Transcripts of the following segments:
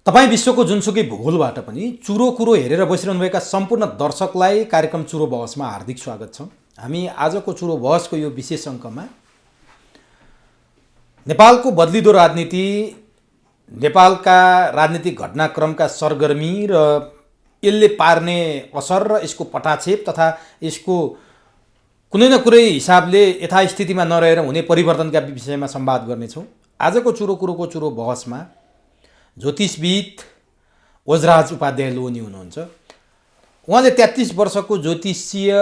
तपाईँ विश्वको जुनसुकै भूगोलबाट पनि चुरो कुरो हेरेर बसिरहनुभएका सम्पूर्ण दर्शकलाई कार्यक्रम चुरो बहसमा हार्दिक स्वागत छ। हामी आजको चुरो बहसको यो विशेष अङ्कमा नेपालको बदलिदो राजनीति, नेपालका राजनीतिक घटनाक्रमका सरगर्मी र यसले पार्ने असर र यसको पटाक्षेप तथा यसको कुनै न कुनै हिसाबले यथास्थितिमा नरहेर हुने परिवर्तनका विषयमा संवाद गर्नेछौँ। आजको चुरो कुरोको चुरो बहसमा ज्योतिषविद ओजराज उपाध्याय लोनी हुनुहुन्छ। उहाँले 33 वर्षको ज्योतिषीय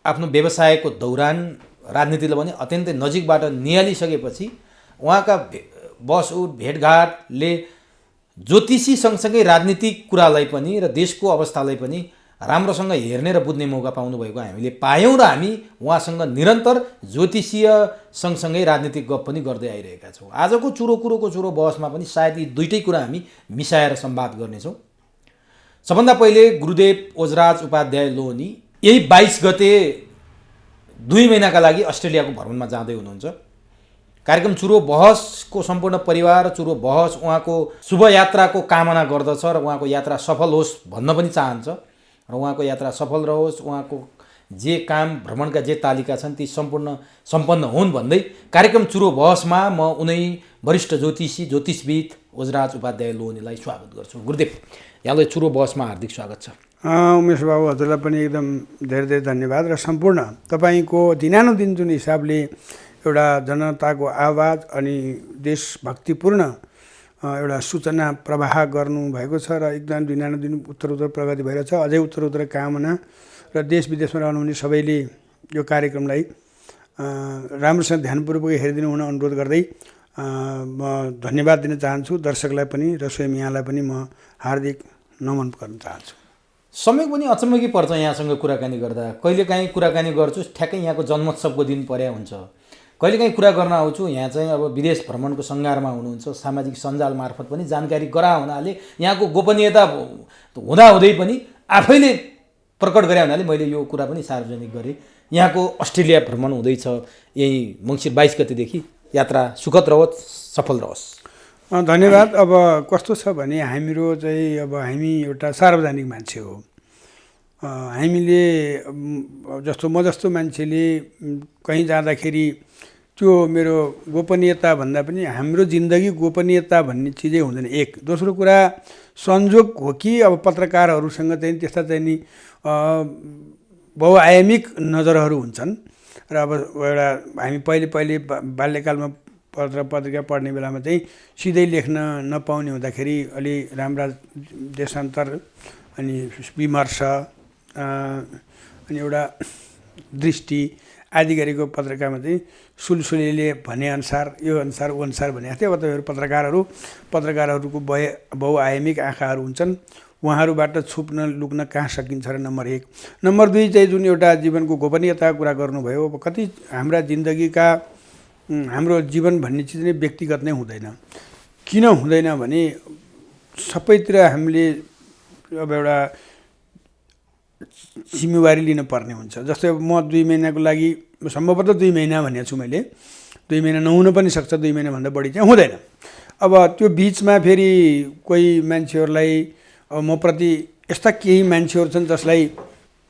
आफ्नो व्यवसायको दौरान राजनीतिलाई पनि अत्यन्तै नजिकबाट निहालिसकेपछि उहाँका बसउट भेटघाटले ज्योतिषी सँगसँगै राजनीतिक कुरालाई पनि र देशको अवस्थालाई पनि राम्रोसँग हेर्ने र बुझ्ने मौका पाउनुभएको हामीले पायौँ र हामी उहाँसँग निरन्तर ज्योतिषीय सँगसँगै राजनीतिक गफ पनि गर्दै आइरहेका छौँ। आजको चुरो कुरोको चुरो बहसमा पनि सायद यी दुईटै कुरा हामी मिसाएर संवाद गर्नेछौँ। सबभन्दा पहिले गुरुदेव ओजराज उपाध्याय लोनी यही 22 गते 2 महिनाका लागि अस्ट्रेलियाको भ्रमणमा जाँदै हुनुहुन्छ। कार्यक्रम चुरो बहसको सम्पूर्ण परिवार चुरो बहस उहाँको शुभ यात्राको कामना गर्दछ र उहाँको यात्रा सफल होस् भन्न पनि चाहन्छ र उहाँको यात्रा सफल रहोस्, उहाँको जे काम भ्रमणका जे तालिका छन् ती सम्पन्न हुन् भन्दै कार्यक्रम चुरो बहसमा म उनै वरिष्ठ ज्योतिषविद ओजराज उपाध्याय लोनीलाई स्वागत गर्छु। गुरुदेव, यहाँलाई चुरो बहसमा हार्दिक स्वागत छ। उमेश बाबु, हजुरलाई पनि एकदम धेरै धेरै धन्यवाद र सम्पूर्ण तपाईँको दिनानुदिन जुन हिसाबले एउटा जनताको आवाज अनि देशभक्तिपूर्ण एउटा सूचना प्रवाह गर्नुभएको छ र एकदम दिनानुदिन उत्तरोत्तर प्रगति भइरहेछ। अझै उत्तरोत्तर कामना र देश विदेशमा रहनुहुने सबैले यो कार्यक्रमलाई राम्रोसँग ध्यानपूर्वक हेरिदिनु हुन अनुरोध गर्दै म धन्यवाद दिन चाहन्छु। दर्शकलाई पनि र स्वयं यहाँलाई पनि म हार्दिक नमन गर्न चाहन्छु। समय पनि अचम्मकी पर्छ यहाँसँग कुराकानी गर्दा। कहिलेकाहीँ कुराकानी गर्छु, ठ्याक्कै यहाँको जन्मोत्सवको दिन पर्या हुन्छ। कहिलेकाहीँ कुरा गर्न आउँछु, यहाँ चाहिँ अब विदेश भ्रमणको सङ्घारमा हुनुहुन्छ, सामाजिक सञ्जाल मार्फत पनि जानकारी गरा हुनाले यहाँको गोपनीयता हुँदाहुँदै पनि आफैले प्रकट गरे हुनाले मैले यो कुरा पनि सार्वजनिक गरेँ। यहाँको अस्ट्रेलिया भ्रमण हुँदैछ यही मङ्सिर 22 गतेदेखि। यात्रा सुखद रहोस्, सफल रहोस्। धन्यवाद। अब कस्तो छ भने हामी एउटा सार्वजनिक मान्छे हो। हामीले जस्तो म जस्तो मान्छेले कहीँ जाँदाखेरि त्यो मेरो गोपनीयता भन्दा पनि हाम्रो जिन्दगी गोपनीयता भन्ने चिजै हुँदैन। एक दोस्रो कुरा संयोग हो कि अब पत्रकारहरूसँग चाहिँ त्यस्ता चाहिँ नि बहुआयामिक नजरहरू हुन्छन् र अब एउटा हामी पहिले बाल्यकालमा पत्रिका पढ्ने बेलामा चाहिँ सिधै लेख्न नपाउने हुँदाखेरि अलि राम्रा देशान्तर अनि विमर्श अनि एउटा दृष्टि आदि गरेको पत्रिकामा चाहिँ सुलसुलीले भनेअनुसार यो अनुसार ऊ अनुसार भनेको थियो। अब तपाईँहरू पत्रकारहरूको बहुआयामिक आँखाहरू हुन्छन्, उहाँहरूबाट छुप्न लुक्न कहाँ सकिन्छ र नम्बर 1। नम्बर 2 चाहिँ जुन एउटा जीवनको गोपनीयताको कुरा गर्नुभयो, अब कति हाम्रा जिन्दगीका हाम्रो जीवन भन्ने चिज नै व्यक्तिगत नै हुँदैन। किन हुँदैन भने सबैतिर हामीले अब एउटा जिम्मेवारी लिनुपर्ने हुन्छ। जस्तै अब म 2 महिनाको लागि सम्भवतः 2 महिना भनेको छु मैले, 2 महिना नहुन पनि सक्छ, 2 महिनाभन्दा बढी चाहिँ हुँदैन। अब त्यो बिचमा फेरि कोही मान्छेहरूलाई म प्रति यस्ता केही मान्छेहरू छन् जसलाई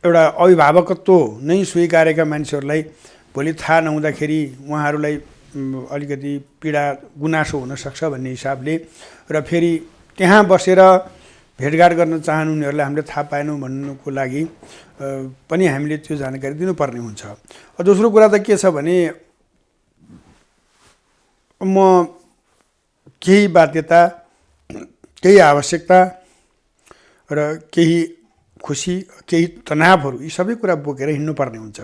एउटा अभिभावकत्व नै स्वीकारेका मान्छेहरूलाई भोलि थाहा नहुँदाखेरि उहाँहरूलाई अलिकति पीडा गुनासो हुनसक्छ भन्ने हिसाबले र फेरि त्यहाँ बसेर भेटघाट गर्न चाहनुहुनेहरूलाई हामीले थाहा पाएनौँ भन्नुको लागि पनि हामीले त्यो जानकारी दिनुपर्ने हुन्छ। दोस्रो कुरा त के छ भने म केही बाध्यता, केही आवश्यकता र केही खुसी, केही तनावहरू यी सबै कुरा बोकेर हिँड्नुपर्ने हुन्छ।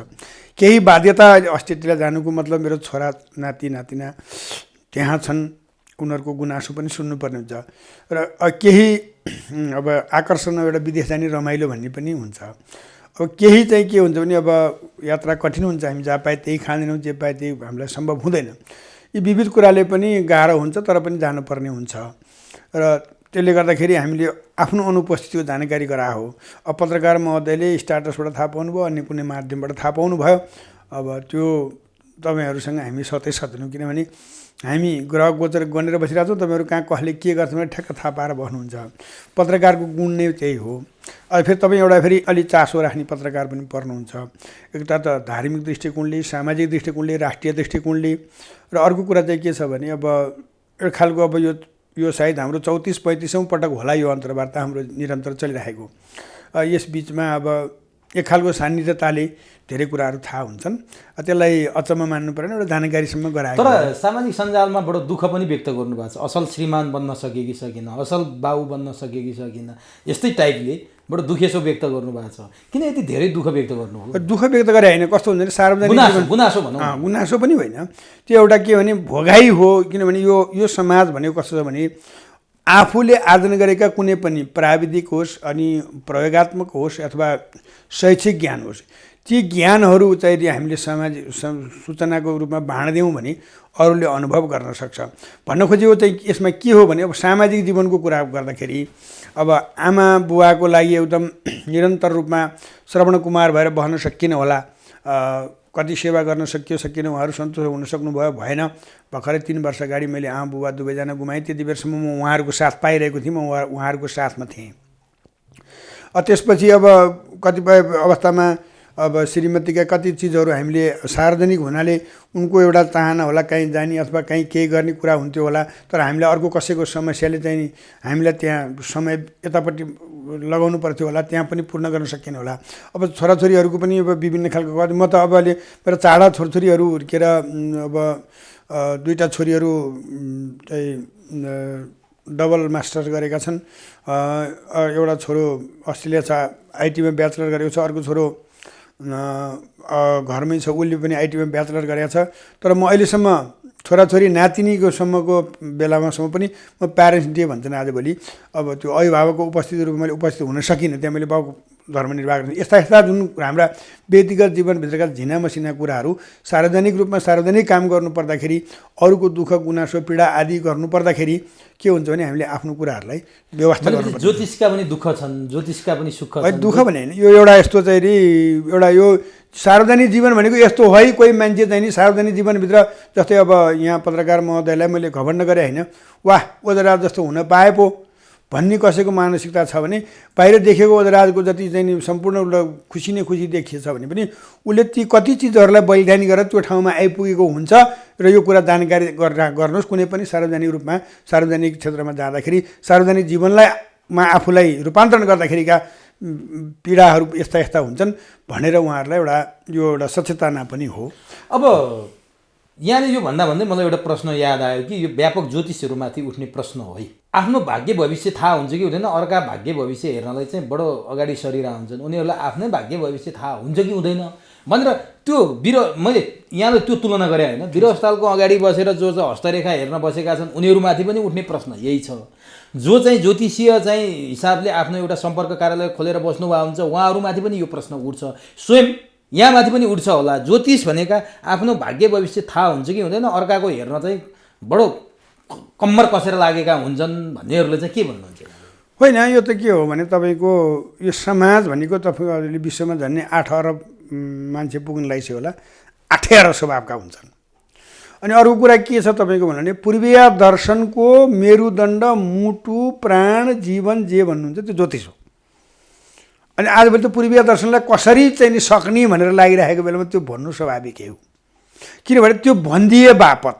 केही बाध्यता अस्ट्रेलिया जानुको मतलब मेरो छोरा नातिना त्यहाँ छन्, उनीहरूको गुनासो पनि सुन्नुपर्ने हुन्छ र केही अब आकर्षण एउटा विदेश जाने रमाइलो भन्ने पनि हुन्छ। अब केही चाहिँ के हुन्छ भने अब यात्रा कठिन हुन्छ, हामी जहाँ पाए त्यही खाँदैनौँ, जे पाए त्यही हामीलाई सम्भव हुँदैन। यी विविध कुराले पनि गाह्रो हुन्छ, तर पनि जानुपर्ने हुन्छ र त्यसले गर्दाखेरि हामीले आफ्नो अनुपस्थितिको जानकारी गराए हो। अब पत्रकार महोदयले स्ट्याटसबाट थाहा पाउनुभयो, अन्य कुनै माध्यमबाट थाहा पाउनुभयो। अब त्यो तपाईँहरूसँग हामी सधैँ सक्दैनौँ, किनभने हामी ग्रह गोचर गनेर बसिरहेको छौँ, तपाईँहरू कहाँ कसले के गर्छ भने ठ्याक्क थाहा पाएर बस्नुहुन्छ। पत्रकारको गुण नै त्यही हो। अनि फेरि तपाईँ एउटा फेरि अलि चासो राख्ने पत्रकार पनि पर्नुहुन्छ। एउटा त धार्मिक दृष्टिकोणले, सामाजिक दृष्टिकोणले, राष्ट्रिय दृष्टिकोणले, र अर्को कुरा चाहिँ के छ भने अब एक खालको अब यो सायद हाम्रो 34-35औँ पटक होला यो अन्तर्वार्ता हाम्रो निरन्तर चलिरहेको। यस बिचमा अब एक खालको सान्निध्यताले धेरै कुराहरू थाहा हुन्छन्, त्यसलाई अचम्म मान्नु परेन, एउटा जानकारीसम्म गराएको। तर सामाजिक सञ्जालमा बडो दुःख पनि व्यक्त गर्नुभएको छ, असल श्रीमान बन्न सके कि सकिन, असल बाउ बन्न सके कि सकिन, यस्तै टाइपले बडो दुखेसो व्यक्त गर्नुभएको छ। किन यति धेरै दुःख व्यक्त गर्नुभयो? दुःख व्यक्त गरे होइन, कस्तो हुन्छ भने सार्वजनिक गुनासो भनौँ, गुनासो पनि होइन, त्यो एउटा के भने भोगाइ हो। किनभने यो समाज भनेको कस्तो छ भने आफूले आर्जन गरेका कुनै पनि प्राविधिक होस् अनि प्रयोगात्मक होस् अथवा शैक्षिक ज्ञान होस्, ती ज्ञानहरू चाहिँ हामीले सामाजिक सूचनाको रूपमा बाँडिदियौँ भने अरूले अनुभव गर्न सक्छ। भन्न खोजेको चाहिँ यसमा के हो भने अब सामाजिक जीवनको कुरा गर्दाखेरि अब आमा बुवाको लागि एकदम निरन्तर रूपमा श्रवण कुमार भएर बस्न सकिन होला, कति सेवा गर्न सकियो सकिन, उहाँहरू सन्तोष हुन सक्नुभयो भएन। भर्खरै 3 वर्ष अगाडि मैले आमा बुबा दुवैजना गुमाएँ, त्यति बेरसम्म म उहाँहरूको साथ पाइरहेको थिएँ, म उहाँहरूको साथमा थिएँ। त्यसपछि अब कतिपय अवस्थामा अब श्रीमतीका कति चिजहरू हामीले सार्वजनिक हुनाले उनको एउटा चाहना होला कहीँ जाने अथवा कहीँ केही गर्ने कुरा हुन्थ्यो होला, तर हामीले अर्को कसैको समस्याले चाहिँ हामीलाई त्यहाँ समय यतापट्टि लगाउनु पर्थ्यो होला, त्यहाँ पनि पूर्ण गर्न सकिएन होला। अब छोराछोरीहरूको पनि अब विभिन्न खालको म त अब अहिले मेरो चाडा छोरछोरीहरू हुर्केर अब 2टा छोरीहरू चाहिँ डबल मास्टर्स गरेका छन्, एउटा छोरो अस्ट्रेलिया छ आइटीमा ब्याचलर गरेको छ, अर्को छोरो घरमै छ उसले पनि आइटीमा ब्याचलर गरेको छ। तर म अहिलेसम्म छोराछोरी नातिनीको सम्मको बेलामासम्म पनि म प्यारेन्ट्स डे भन्छन् आजभोलि, अब त्यो अभिभावकको उपस्थिति रूपमा मैले उपस्थित हुन सकिनँ, त्यहाँ मैले बाउको धर्म निर्वाह गर्नु। यस्ता जुन हाम्रा व्यक्तिगत जीवनभित्रका झिना मसिना कुराहरू सार्वजनिक रूपमा सार्वजनिक काम गर्नु पर्दाखेरि, अरूको दुःख गुनासो पीडा आदि गर्नु पर्दाखेरि के हुन्छ भने हामीले आफ्नो कुराहरूलाई व्यवस्था गर्नुपर्छ। ज्योतिषका पनि दुःख छन्, ज्योतिषका पनि सुख छन्। दुःख भने होइन, यो एउटा यस्तो चाहिँ एउटा यो सार्वजनिक जीवन भनेको यस्तो है, कोही मान्छे चाहिँ नि सार्वजनिक जीवनभित्र जस्तै अब यहाँ पत्रकार महोदयलाई मैले घमण्ड गरेँ होइन, वाह ओझराज जस्तो हुन पाए पो भन्ने कसैको मानसिकता छ भने, बाहिर देखेको ओझराजको जति चाहिँ नि सम्पूर्ण खुसी नै खुसी देखिएछ भने पनि उसले ती कति चिजहरूलाई बलिदानी गरेर त्यो ठाउँमा आइपुगेको हुन्छ। र यो कुरा जानकारी गर्नुहोस्, कुनै पनि सार्वजनिक रूपमा सार्वजनिक क्षेत्रमा जाँदाखेरि सार्वजनिक जीवनलाई आफूलाई रूपान्तरण गर्दाखेरिका पीडाहरू यस्ता हुन्छन् भनेर उहाँहरूलाई एउटा सचेतना पनि हो। अब यहाँले यो भन्दै मलाई एउटा प्रश्न याद आयो कि यो व्यापक ज्योतिषहरूमाथि उठ्ने प्रश्न हो है, आफ्नो भाग्य भविष्य थाहा हुन्छ कि हुँदैन? अर्का भाग्य भविष्य हेर्नलाई चाहिँ बडो अगाडि सरिरहेका हुन्छन्, उनीहरूलाई आफ्नै भाग्य भविष्य थाहा हुन्छ कि हुँदैन भनेर त्यो मैले यहाँले त्यो तुलना गरेँ होइन। वीर अस्पतालको अगाडि बसेर जो हस्तरेखा हेर्न बसेका छन् उनीहरूमाथि पनि उठ्ने प्रश्न यही छ। जो चाहिँ ज्योतिषीय चाहिँ हिसाबले आफ्नो एउटा सम्पर्क कार्यालय खोलेर बस्नुभएको हुन्छ उहाँहरूमाथि पनि यो प्रश्न उठ्छ, स्वयं यहाँमाथि पनि उठ्छ होला। ज्योतिष भनेका आफ्नो भाग्य भविष्य थाहा हुन्छ कि हुँदैन, अर्काको हेर्न चाहिँ बडो कम्मर कसेर लागेका हुन्छन् भन्नेहरूले चाहिँ के भन्नुहुन्छ? होइन, यो त के हो भने तपाईँको यो समाज भनेको तपाईँले विश्वमा झन्डै 8 अरब मान्छे पुग्न लागिसक्यो होला, 8 अरब स्वभावका हुन्छन्। अनि अर्को कुरा के छ तपाईँको भने पूर्वीय दर्शनको मेरुदण्ड मुटु प्राण जीवन जे भन्नुहुन्छ त्यो ज्योतिष हो। अनि आजभोलि त पूर्वीय दर्शनलाई कसरी चाहिँ नि सक्ने भनेर लागिरहेको बेलामा त्यो भन्नु स्वाभाविकै हो। किनभने त्यो भनिदिए बापत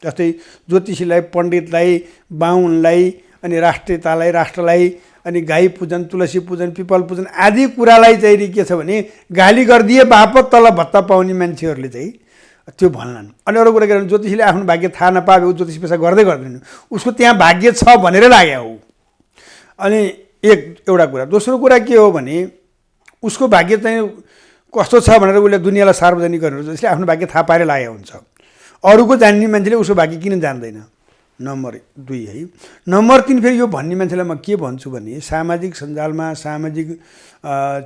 जस्तै ज्योतिषीलाई, पण्डितलाई, बाहुनलाई, अनि राष्ट्रियतालाई, राष्ट्रलाई, अनि गाई पूजन, तुलसी पूजन, पिपल पूजन आदि कुरालाई चाहिँ के छ भने गाली गरिदिए बापत तल भत्ता पाउने मान्छेहरूले चाहिँ त्यो भन्लान्। अनि अरू कुरा के भने ज्योतिषीले आफ्नो भाग्य थाहा नपाए ऊ ज्योतिष पेसा गर्दै गर्दैन, उसको त्यहाँ भाग्य छ भनेर लाग्यो हो। अनि एउटा कुरा। दोस्रो कुरा के हो भने उसको भाग्य चाहिँ कस्तो छ भनेर उसले दुनियाँलाई सार्वजनिक गरेर जसले आफ्नो भाग्य थाहा पाएर लागेको हुन्छ। अरूको जान्ने मान्छेले उसको भाग्य किन जान्दैन? नम्बर 2 है। नम्बर 3 फेरि यो भन्ने मान्छेलाई म के भन्छु भने सामाजिक सञ्जालमा, सामाजिक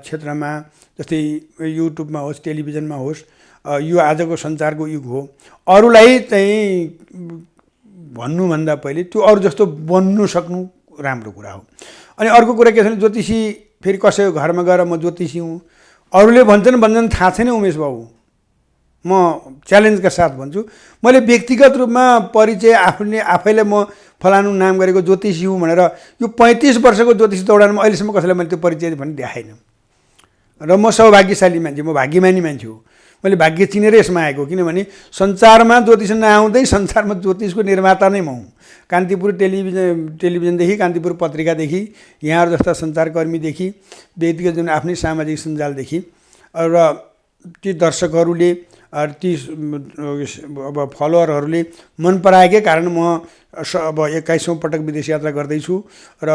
क्षेत्रमा जस्तै युट्युबमा होस्, टेलिभिजनमा होस्, यो आजको सञ्चारको युग हो। अरूलाई चाहिँ भन्नुभन्दा पहिले त्यो अरू जस्तो बन्नु सक्नु राम्रो कुरा हो। अनि अर्को कुरा के छ भने ज्योतिषी फेरि कसैको घरमा गएर म ज्योतिषी हुँ, अरूले भन्छन् थाहा छैन उमेश बाबु, म च्यालेन्जका साथ भन्छु। मैले व्यक्तिगत रूपमा परिचय आफैले म फलानु नाम गरेको ज्योतिषी हुँ भनेर यो 35 वर्षको ज्योतिषी दौडानमा अहिलेसम्म कसैलाई मैले त्यो परिचय पनि देखाएन। र म सौभाग्यशाली मान्छे, म भाग्यमानी मान्छे हो। मैले भाग्य चिनेर यसमा आएको, किनभने संसारमा ज्योतिष नआउँदै संसारमा ज्योतिषको निर्माता नै म हुँ। कान्तिपुर टेलिभिजनदेखि, कान्तिपुर पत्रिकादेखि, यहाँहरू जस्ता सञ्चारकर्मीदेखि, व्यक्तिगत जुन आफ्नै सामाजिक सञ्जालदेखि र ती दर्शकहरूले ती अब फलोअरहरूले मन पराएकै कारण म अब 21औं पटक विदेश यात्रा गर्दैछु र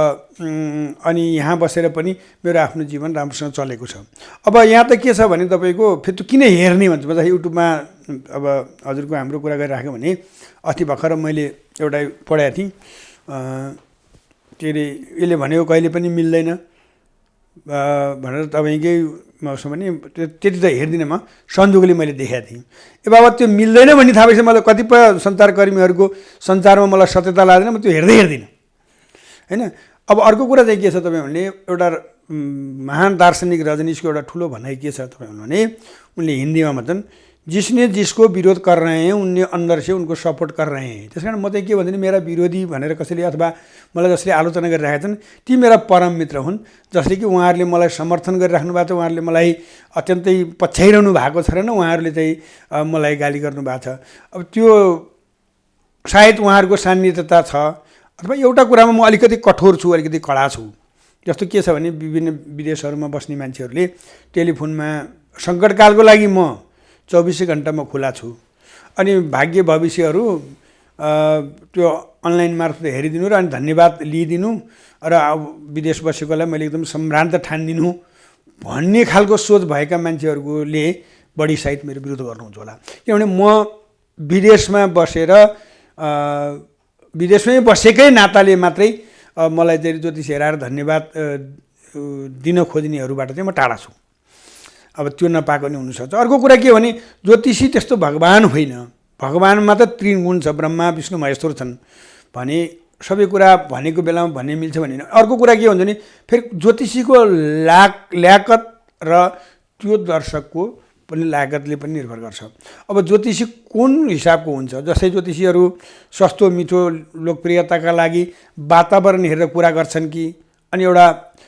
अनि यहाँ बसेर पनि मेरो आफ्नो जीवन राम्रोसँग चलेको छ। अब यहाँ त के छ भने तपाईँको फेरि त्यो किन हेर्ने भन्छ म युट्युबमा अब हजुरको हाम्रो कुरा गरिराख्यो भने अस्ति भर्खर मैले एउटा पढाएको थिएँ के अरे यसले भनेको कहिले पनि मिल्दैन भनेर तपाईँकै मसँग भने त्यति त हेर्दिनँ म, संजोगले मैले देखाएको थिएँ। ए बाबा त्यो मिल्दैन भन्ने थाहा भएपछि मलाई कतिपय सञ्चारकर्मीहरूको सञ्चारमा मलाई सत्यता लाग्दैन, म त्यो हेर्दिनँ होइन। अब अर्को कुरा चाहिँ के छ तपाईँ भने एउटा महान दार्शनिक रजनीशको एउटा ठुलो भनाइ के छ तपाईँ भने उनले हिन्दीमा भन्छन् जिसने जिसको विरोध कर रहे हैं उनने अंदर से उनको सपोर्ट कर रहे हैं। त्यस कारण म चाहिँ के भन्छु नि मेरा विरोधी भनेर कसैले अथवा मलाई जसले आलोचना गरिरहेका छन् ती मेरा परम मित्र हुन्, जसले कि उहाँहरूले मलाई समर्थन गरिराख्नु भएको छ, उहाँहरूले मलाई अत्यन्तै पछ्याइरहनु भएको छ र उहाँहरूले चाहिँ मलाई गाली गर्नुभएको छ। अब त्यो सायद उहाँहरूको सान्निध्यता छ अथवा एउटा कुरामा म अलिकति कठोर छु, अलिकति कडा छु। जस्तो के छ भने विभिन्न विदेशहरूमा बस्ने मान्छेहरूले टेलिफोनमा सङ्कटकालको लागि म 24 घण्टामा खुला छु। अनि भाग्य भविष्यहरू त्यो अनलाइन मार्फत हेरिदिनु र अनि धन्यवाद लिइदिनु र विदेश बसेकोलाई मैले एकदम सम्भ्रान्त ठानिदिनु भन्ने खालको सोच भएका मान्छेहरूले बढी सायद मेरो विरोध गर्नुहुन्छ होला। किनभने म विदेशमा बसेर विदेशमै बसेकै नाताले मात्रै मलाई चाहिँ ज्योतिष हेराएर धन्यवाद दिन खोज्नेहरूबाट चाहिँ म टाढा छु। अब त्यो नपाएको नि हुनसक्छ। अर्को कुरा के हो भने ज्योतिषी त्यस्तो भगवान होइन, भगवानमा त त्रिगुण छ, ब्रह्मा विष्णु महेश्वर छन् भने सबै कुरा भनेको बेलामा भन्ने मिल्छ भने। अर्को कुरा के हुन्छ भने फेरि ज्योतिषीको ल्याकत र त्यो दर्शकको पनि लागतले पनि निर्भर गर्छ। अब ज्योतिषी कुन हिसाबको हुन्छ, जस्तै ज्योतिषीहरू सस्तो मिठो लोकप्रियताका लागि वातावरण हेरेर कुरा गर्छन् कि अनि एउटा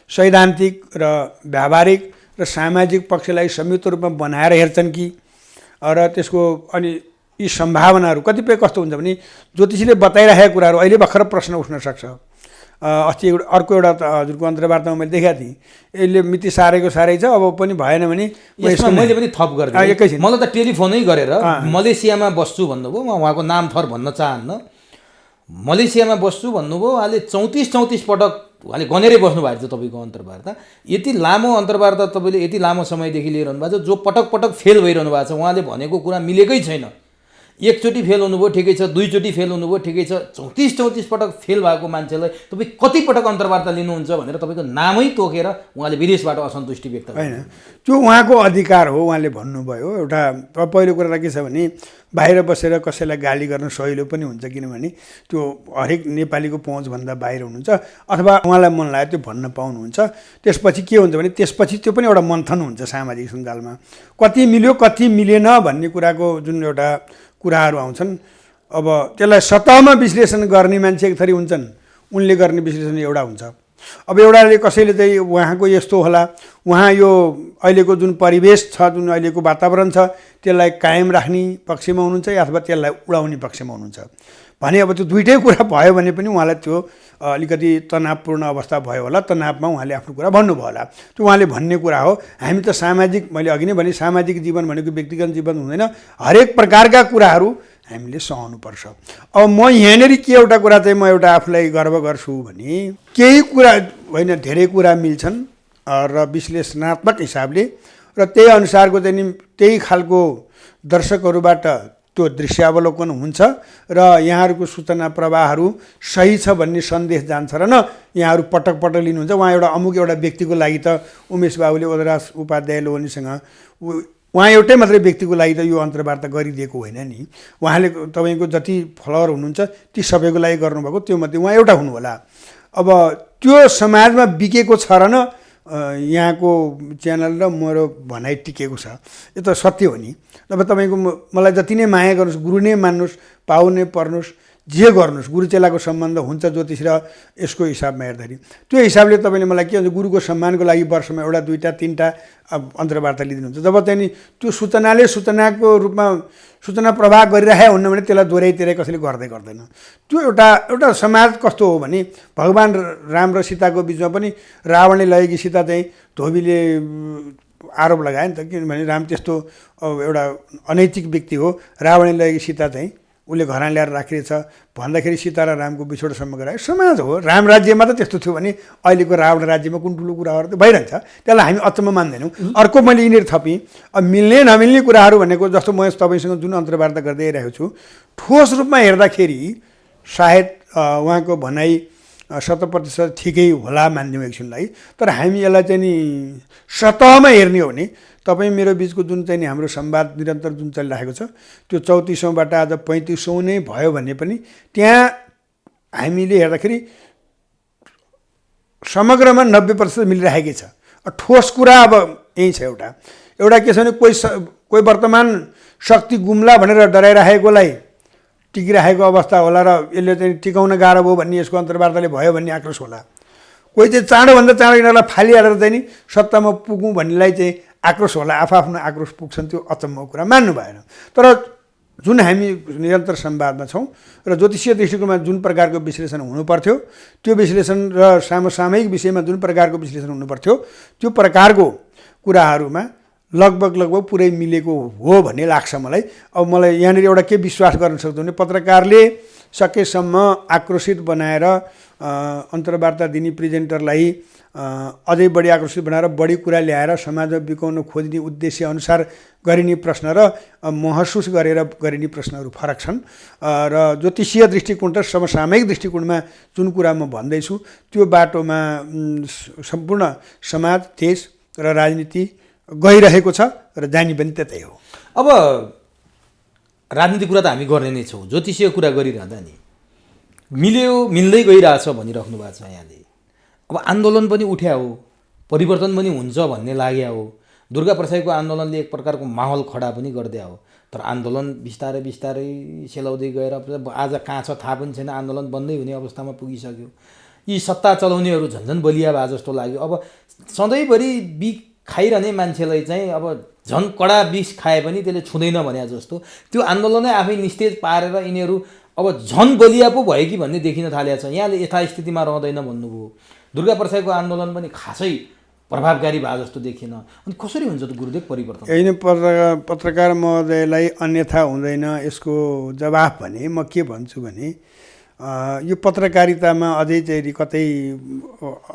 सैद्धान्तिक र व्यावहारिक र सामाजिक पक्षलाई संयुक्त रूपमा बनाएर हेर्छन् कि र त्यसको अनि यी सम्भावनाहरू कतिपय कस्तो हुन्छ भने ज्योतिषीले बताइरहेका कुराहरू अहिले भर्खर प्रश्न उठ्न सक्छ। अस्ति अर्को एउटा हजुरको अन्तर्वार्तामा मैले देखाएको थिएँ, यसले मिति सारेको सारै छ, अब पनि भएन भने यसमा मैले पनि थप गरिदिएँ। एकैछिन मलाई त टेलिफोनै गरेर मलेसियामा बस्छु भन्नुभयो, म उहाँको नाम थर भन्न चाहन्न, मलेसियामा बस्छु भन्नुभयो, उहाँले 34 पटक उहाँले गनेरै बस्नु भएको छ तपाईँको अन्तर्वार्ता। यति लामो अन्तर्वार्ता तपाईँले यति लामो समयदेखि लिइरहनु भएको छ, जो पटक पटक फेल भइरहनु भएको छ, उहाँले भनेको कुरा मिलेकै छैन। एकचोटि फेल हुनुभयो ठिकै छ, दुईचोटि फेल हुनुभयो ठिकै छ, 34 पटक फेल भएको मान्छेलाई तपाईँ कति पटक अन्तर्वार्ता लिनुहुन्छ भनेर तपाईँको नामै तोकेर उहाँले विदेशबाट असन्तुष्टि व्यक्त होइन। त्यो उहाँको अधिकार हो, उहाँले भन्नुभयो। एउटा पहिलो कुरा के छ भने बाहिर बसेर कसैलाई गाली गर्न सहिलो पनि हुन्छ, किनभने त्यो हरेक नेपालीको पहुँचभन्दा बाहिर हुनुहुन्छ अथवा उहाँलाई मन लाग्यो त्यो भन्न पाउनुहुन्छ। त्यसपछि के हुन्छ भने त्यसपछि त्यो पनि एउटा मन्थन हुन्छ सामाजिक सञ्जालमा, कति मिल्यो कति मिलेन भन्ने कुराको जुन एउटा कुराहरू आउँछन्। अब त्यसलाई सतहमा विश्लेषण गर्ने मान्छे एक थरी हुन्छन्, उनले गर्ने विश्लेषण एउटा हुन्छ। अब एउटाले कसैले चाहिँ उहाँको यस्तो होला, उहाँ यो अहिलेको जुन परिवेश छ, जुन अहिलेको वातावरण छ त्यसलाई कायम राख्ने पक्षमा हुनुहुन्छ या अथवा त्यसलाई उडाउने पक्षमा हुनुहुन्छ भने अब त्यो दुइटै कुरा भयो भने पनि उहाँलाई त्यो अलिकति तनावपूर्ण अवस्था भयो होला, तनावमा उहाँले आफ्नो कुरा भन्नुभयो होला। त्यो उहाँले भन्ने कुरा हो। हामी त सामाजिक, मैले अघि नै भने सामाजिक जीवन भनेको व्यक्तिगत जीवन हुँदैन, हरेक प्रकारका कुराहरू हामीले सहनुपर्छ। अब म यहाँनिर के एउटा कुरा चाहिँ म एउटा आफूलाई गर्व गर्छु भने केही कुरा होइन धेरै कुरा मिल्छन् र विश्लेषणात्मक हिसाबले र त्यही अनुसारको चाहिँ त्यही खालको दर्शकहरूबाट त्यो दृश्यावलोकन हुन्छ र यहाँहरूको सूचना प्रवाहहरू सही छ भन्ने सन्देश जान्छ र न यहाँहरू पटक पटक लिनुहुन्छ। उहाँ एउटा अमुक एउटा व्यक्तिको लागि त उमेश बाबुले ओदराज उपाध्याय लोहनीसँग उहाँ एउटै मात्रै व्यक्तिको लागि त यो अन्तर्वार्ता गरिदिएको होइन नि, उहाँले तपाईँको जति फलोअर हुनुहुन्छ ती सबैको लागि गर्नुभएको, त्यो मध्ये उहाँ एउटा हुनु होला। अब त्यो समाजमा बिकेको छ र न यहाँको च्यानल र मेरो भनाइ टिकेको छ। यो त सत्य हो नि। अब तपाईँको मलाई जति नै माया गर्नुहोस्, गुरु नै मान्नुहोस्, पाउ नै पर्नुहोस्, जे गर्नुहोस्, गुरु चेलाको सम्बन्ध हुन्छ ज्योतिष र यसको हिसाबमा हेर्दाखेरि। त्यो हिसाबले तपाईँले मलाई के भन्छ, गुरुको सम्मानको लागि वर्षमा एउटा दुईवटा तिनवटा अन्तर्वार्ता लिदिनुहुन्छ। जब चाहिँ नि त्यो सूचनाको रूपमा सूचना प्रवाह गरिरहेको हुन्न भने त्यसलाई दोहोऱ्याइ कसैले गर्दैन। त्यो एउटा समाज कस्तो हो भने भगवान् राम र सीताको बिचमा पनि रावणले लगेकी सीता चाहिँ धोबीले आरोप लगायो नि त, किनभने राम त्यस्तो एउटा अनैतिक व्यक्ति हो, रावणले लगेकी सीता चाहिँ उसले घरमा ल्याएर राखिरहेछ भन्दाखेरि सीता र रामको बिछोडसम्म गरायो। समाज हो। राम राज्यमा त त्यस्तो थियो भने अहिलेको रावण राज्यमा कुन ठुलो कुराहरू त भइरहन्छ, त्यसलाई हामी अचम्म मान्दैनौँ। अर्को मैले यिनीहरू थपेँ, अब मिल्ने नमिल्ने कुराहरू भनेको जस्तो म तपाईँसँग जुन अन्तर्वार्ता गर्दै आइरहेको छु, ठोस रूपमा हेर्दाखेरि सायद उहाँको भनाइ 100% ठिकै होला मान्यौँ एकछिनलाई। तर हामी यसलाई चाहिँ नि सतहमा हेर्ने हो भने तपाईँ मेरो बिचको जुन चाहिँ नि हाम्रो संवाद निरन्तर जुन चलिरहेको छ, त्यो 34औँबाट आज 35औँ नै भयो भने पनि त्यहाँ हामीले हेर्दाखेरि समग्रमा 90% मिलिरहेकै छ। ठोस कुरा अब यही छ। एउटा के छ भने कोही वर्तमान शक्ति गुम्ला भनेर डराइराखेकोलाई टिकिरहेको अवस्था होला र यसले चाहिँ टिकाउन गाह्रो भयो भन्ने यसको अन्तर्वार्ताले भयो भन्ने आक्रोश होला। कोही चाहिँ चाँडोभन्दा चाँडो यिनीहरूलाई फालिहालेर चाहिँ नि सत्तामा पुगौँ भन्नेलाई चाहिँ आक्रोश होला। आफ्नो आक्रोश पुग्छन्, त्यो अचम्मको कुरा मान्नु भएन। तर जुन हामी निरन्तर संवादमा छौँ र ज्योतिषीय दृष्टिकोणमा जुन प्रकारको विश्लेषण हुनुपर्थ्यो, त्यो विश्लेषण र समसामयिक विषयमा जुन प्रकारको विश्लेषण हुनुपर्थ्यो, त्यो प्रकारको कुराहरूमा लगभग पुरै मिलेको हो भन्ने लाग्छ मलाई। अब मलाई यहाँनिर एउटा के विश्वास गर्न सक्छु भने पत्रकारले सकेसम्म आक्रोशित बनाएर अन्तर्वार्ता दिने प्रेजेन्टरलाई अझै बढी आकर्षित बनाएर बढी कुरा ल्याएर समाजमा बिकाउन खोज्ने उद्देश्य अनुसार गरिने प्रश्न र महसुस गरेर गरिने प्रश्नहरू फरक छन्। र ज्योतिषीय दृष्टिकोण र समसामयिक दृष्टिकोणमा जुन कुरा म भन्दैछु त्यो बाटोमा सम्पूर्ण समाज, देश र राजनीति गइरहेको छ र जाने पनि त्यतै हो। अब राजनीतिक कुरा त हामी गर्ने नै छौँ, ज्योतिषीय कुरा गरिरहँदा नि मिल्दै गइरहेछ भनिराख्नु भएको छ यहाँले। अब आन्दोलन पनि उठ्या हो, परिवर्तन पनि हुन्छ भन्ने लाग्या हो। दुर्गा प्रसाईको आन्दोलनले एक प्रकारको माहौल खडा पनि गरिदिया हो। तर आन्दोलन बिस्तारै सेलाउँदै गएर आज कहाँ छ थाहा पनि छैन, आन्दोलन बन्दै हुने अवस्थामा पुगिसक्यो। यी सत्ता चलाउनेहरू झन्झन बलिया भए जस्तो लाग्यो। अब सधैँभरि बिख खाइरहने मान्छेलाई चाहिँ अब झन् कडा विष खाए पनि त्यसले छुँदैन भने जस्तो त्यो आन्दोलनै आफै निस्तेज पारेर यिनीहरू अब झन् बलिया पो भयो कि भन्ने देखिन थालेको छ। यहाँले यथास्थितिमा रहँदैन भन्नुभयो। दुर्गा प्रसाईको आन्दोलन पनि खासै प्रभावकारी भए जस्तो देखिन। अनि कसरी हुन्छ त गुरुदेव परिवर्तन? होइन, पत्रकार महोदयलाई अन्यथा हुँदैन यसको जवाफ भने म के भन्छु भने यो पत्रकारितामा अझै चाहिँ कतै